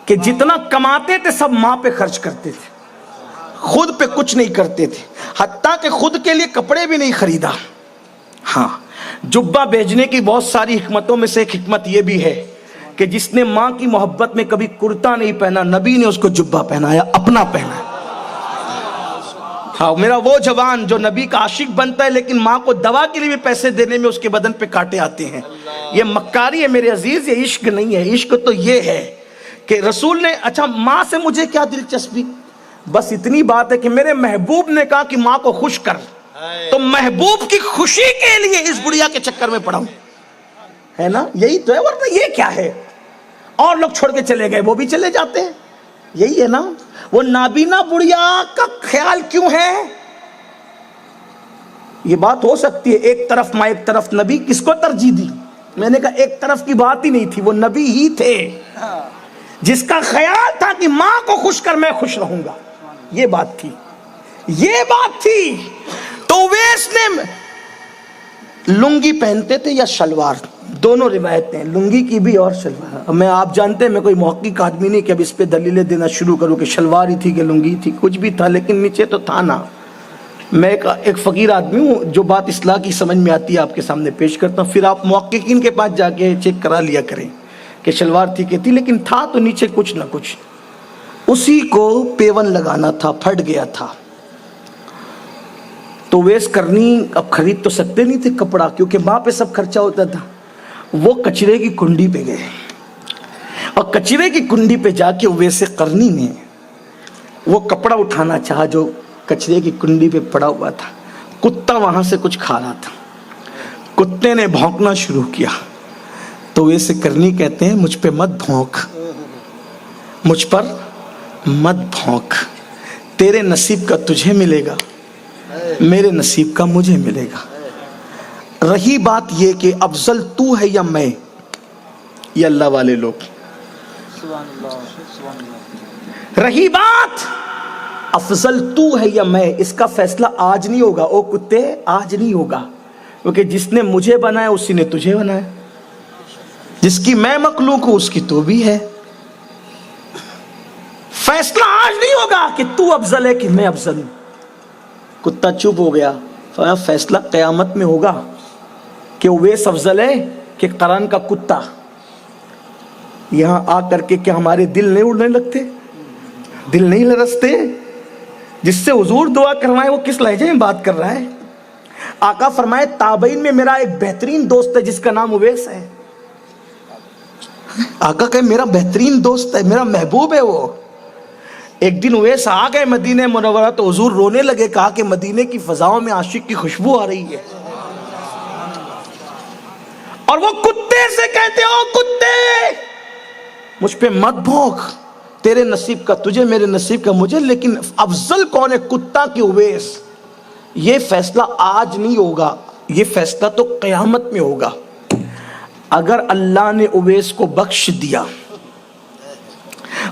کہ جتنا کماتے تھے سب ماں پہ خرچ کرتے تھے، خود پہ کچھ نہیں کرتے تھے، حتیٰ کہ خود کے لیے کپڑے بھی نہیں خریدا۔ ہاں، جبہ بھیجنے کی بہت ساری حکمتوں میں سے ایک حکمت یہ بھی ہے کہ جس نے ماں کی محبت میں کبھی کرتا نہیں پہنا، نبی نے اس کو جبہ پہنایا، اپنا پہنا۔ ہاں، میرا وہ جوان جو نبی کا عاشق بنتا ہے لیکن ماں کو دوا کے لیے بھی پیسے دینے میں اس کے بدن پہ کانٹے آتے ہیں، یہ مکاری ہے میرے عزیز، یہ عشق نہیں ہے۔ عشق تو یہ ہے کہ رسول نے، اچھا ماں سے مجھے کیا دلچسپی؟ بس اتنی بات ہے کہ میرے محبوب نے کہا کہ ماں کو خوش کر، تو محبوب کی خوشی کے لیے اس بڑھیا کے چکر میں پڑا ہوں، ہے نا؟ یہی تو ہے، ورنہ یہ کیا ہے؟ اور لوگ چھوڑ کے چلے گئے، وہ بھی چلے جاتے ہیں، یہی ہے نا؟ وہ نابینا بڑھیا کا خیال کیوں ہے؟ یہ بات ہو سکتی ہے ایک طرف ماں ایک طرف نبی، کس کو ترجیح دی؟ میں نے کہا ایک طرف کی بات ہی نہیں تھی، وہ نبی ہی تھے جس کا خیال تھا کہ ماں کو خوش کر میں خوش رہوں گا، یہ بات تھی، یہ بات تھی۔ تو اویس نے لنگی پہنتے تھے یا شلوار، دونوں روایتیں، لنگی کی بھی اور شلوار۔ میں آپ جانتے ہیں میں کوئی محقق آدمی نہیں کہ اب اس پہ دلیلیں دینا شروع کروں کہ شلوار ہی تھی کہ لنگی تھی، کچھ بھی تھا لیکن نیچے تو تھا نا۔ میں ایک فقیر آدمی ہوں، جو بات اصلاح کی سمجھ میں آتی ہے آپ کے سامنے پیش کرتا ہوں، پھر آپ محققین کے پاس جا کے چیک کرا لیا کریں کہ شلوار تھی کہ تھی، لیکن تھا تو نیچے کچھ نہ کچھ۔ اسی کو پیون لگانا تھا، پھٹ گیا تھا، تو ویس کرنی اب خرید تو سکتے نہیں تھے کپڑا، کیونکہ ماں پہ سب خرچہ ہوتا تھا۔ وہ کچرے کی کنڈی پہ گئے، اور کچرے کی کنڈی پہ جا کے ویسے کرنی نے وہ کپڑا اٹھانا چاہا جو کچرے کی کنڈی پہ پڑا ہوا تھا۔ کتا وہاں سے کچھ کھا رہا تھا، کتے نے بھونکنا شروع کیا، تو ویسے کرنی کہتے ہیں مجھ پہ مت بھونک، مجھ پر مت بھونک، تیرے نصیب کا تجھے ملے گا، میرے نصیب کا مجھے ملے گا۔ رہی بات یہ کہ افضل تو ہے یا میں، یہ اللہ والے لوگ، رہی بات افضل تو ہے یا میں، اس کا فیصلہ آج نہیں ہوگا، او کتے آج نہیں ہوگا، کیونکہ جس نے مجھے بنایا اسی نے تجھے بنایا، جس کی میں مخلوق ہوں اس کی تو بھی ہے۔ فیصلہ آج نہیں ہوگا کہ تو افضل ہے کہ میں افضل ہوں۔ کتا چپ ہو گیا، فیصلہ قیامت میں ہوگا کہ اویس افضل ہے کہ قرن کا کتا۔ یہاں آ کر کے کیا ہمارے دل نہیں اڑنے لگتے، دل نہیں لرزتے؟ جس سے حضور دعا کروائے وہ کس لہجے میں بات کر رہا ہے؟ آقا فرمائے تابعین میں میرا ایک بہترین دوست ہے جس کا نام اویس ہے۔ آقا کہ میرا بہترین دوست ہے، میرا محبوب ہے وہ۔ ایک دن اویس آ گئے مدینہ منورہ تو حضور رونے لگے، کہا کہ مدینے کی فضاؤں میں عاشق کی خوشبو آ رہی ہے، اور وہ کتے سے کہتے ہو کتے مجھ پہ مت بھونک، تیرے نصیب کا تجھے، میرے نصیب کا مجھے، لیکن افضل کون ہے، کتا کی اویس؟ یہ فیصلہ آج نہیں ہوگا، یہ فیصلہ تو قیامت میں ہوگا۔ اگر اللہ نے اویس کو بخش دیا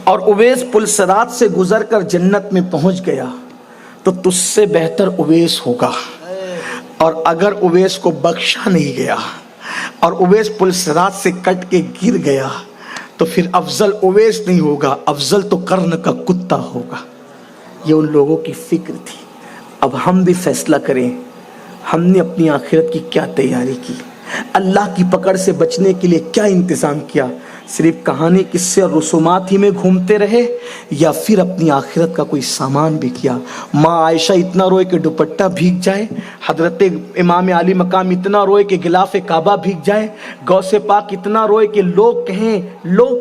اور اویس پل صراط سے گزر کر جنت میں پہنچ گیا تو تجھ سے بہتر اویس ہوگا، اور اگر اویس کو بخشا نہیں گیا اور اویس پل صراط سے کٹ کے گر گیا تو پھر افضل اویس نہیں ہوگا، افضل تو قرن کا کتا ہوگا۔ یہ ان لوگوں کی فکر تھی۔ اب ہم بھی فیصلہ کریں، ہم نے اپنی آخرت کی کیا تیاری کی، اللہ کی پکڑ سے بچنے کے لیے کیا انتظام کیا؟ صرف کہانی قصے اور رسومات ہی میں گھومتے رہے یا پھر اپنی آخرت کا کوئی سامان بھی کیا؟ ماں عائشہ اتنا روئے کہ دوپٹہ بھیگ جائے، حضرت امام علی مقام اتنا روئے کہ غلاف کعبہ بھیگ جائے، غوث پاک اتنا روئے کہ لوگ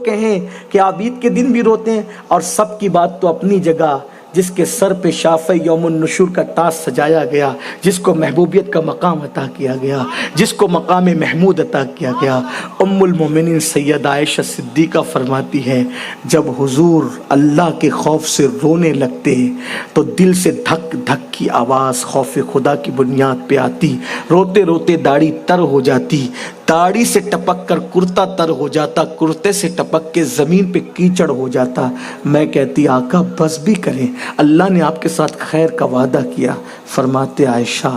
کہیں کہ عابد کے دن بھی روتے ہیں، اور سب کی بات تو اپنی جگہ۔ جس کے سر پہ شافع یوم النشور کا تاج سجایا گیا، جس کو محبوبیت کا مقام عطا کیا گیا، جس کو مقام محمود عطا کیا گیا، ام المومنین سیدہ عائشہ صدیقہ فرماتی ہے جب حضور اللہ کے خوف سے رونے لگتے تو دل سے دھک دھک کی آواز خوف خدا کی بنیاد پہ آتی، روتے روتے داڑھی تر ہو جاتی، داڑھی سے ٹپک کر کرتا تر ہو جاتا، کرتے سے ٹپک کے زمین پہ کیچڑ ہو جاتا۔ میں کہتی آقا بس بھی کریں، اللہ نے آپ کے ساتھ خیر کا وعدہ کیا۔ فرماتے عائشہ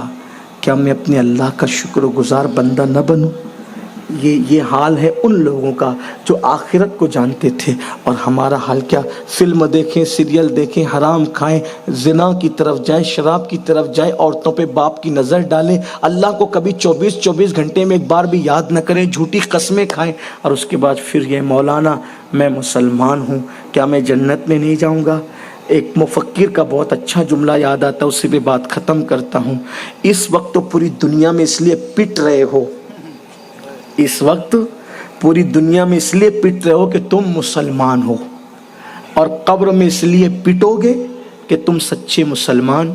کیا میں اپنے اللہ کا شکر گزار بندہ نہ بنوں؟ یہ حال ہے ان لوگوں کا جو آخرت کو جانتے تھے، اور ہمارا حال کیا؟ فلم دیکھیں، سیریل دیکھیں، حرام کھائیں، زنا کی طرف جائیں، شراب کی طرف جائیں، عورتوں پہ باپ کی نظر ڈالیں، اللہ کو کبھی 24 گھنٹے میں ایک بار بھی یاد نہ کریں، جھوٹی قسمیں کھائیں، اور اس کے بعد پھر یہ مولانا میں مسلمان ہوں، کیا میں جنت میں نہیں جاؤں گا؟ ایک مفکر کا بہت اچھا جملہ یاد آتا ہے، اسی پہ بات ختم کرتا ہوں۔ اس وقت تو پوری دنیا میں اس لیے پٹ رہے ہو، اس وقت پوری دنیا میں اس لیے پٹ رہے ہو کہ تم مسلمان ہو، اور قبر میں اس لیے پٹو گے کہ تم سچے مسلمان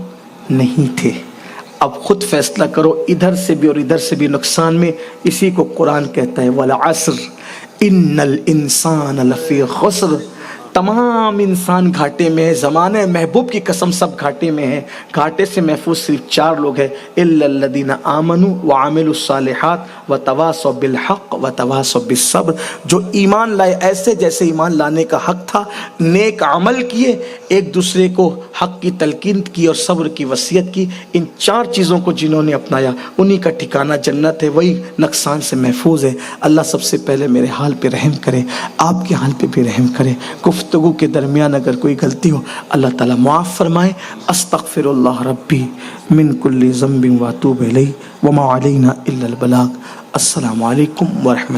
نہیں تھے، اب خود فیصلہ کرو، ادھر سے بھی اور ادھر سے بھی نقصان میں۔ اسی کو قرآن کہتا ہے والعصر ان الانسان لفی خسر، تمام انسان گھاٹے میں ہے، زمانہ محبوب کی قسم سب گھاٹے میں ہیں۔ گھاٹے سے محفوظ صرف 4 لوگ ہیں، الا الذین آمنوا وعملوا الصالحات وتواصوا بالحق وتواصوا بالصبر، جو ایمان لائے ایسے جیسے ایمان لانے کا حق تھا، نیک عمل کیے، ایک دوسرے کو حق کی تلقین کی اور صبر کی وصیت کی۔ ان 4 چیزوں کو جنہوں نے اپنایا انہی کا ٹھکانہ جنت ہے، وہی نقصان سے محفوظ ہے۔ اللہ سب سے پہلے میرے حال پہ رحم کرے، آپ کے حال پہ بھی رحم کرے۔ گفتگو کے درمیان اگر کوئی غلطی ہو اللہ تعالیٰ معاف فرمائے۔ استغفر اللہ ربی من کل ذنب واتوب الیہ وما علینا الا البلاغ۔ السلام علیکم ورحمۃ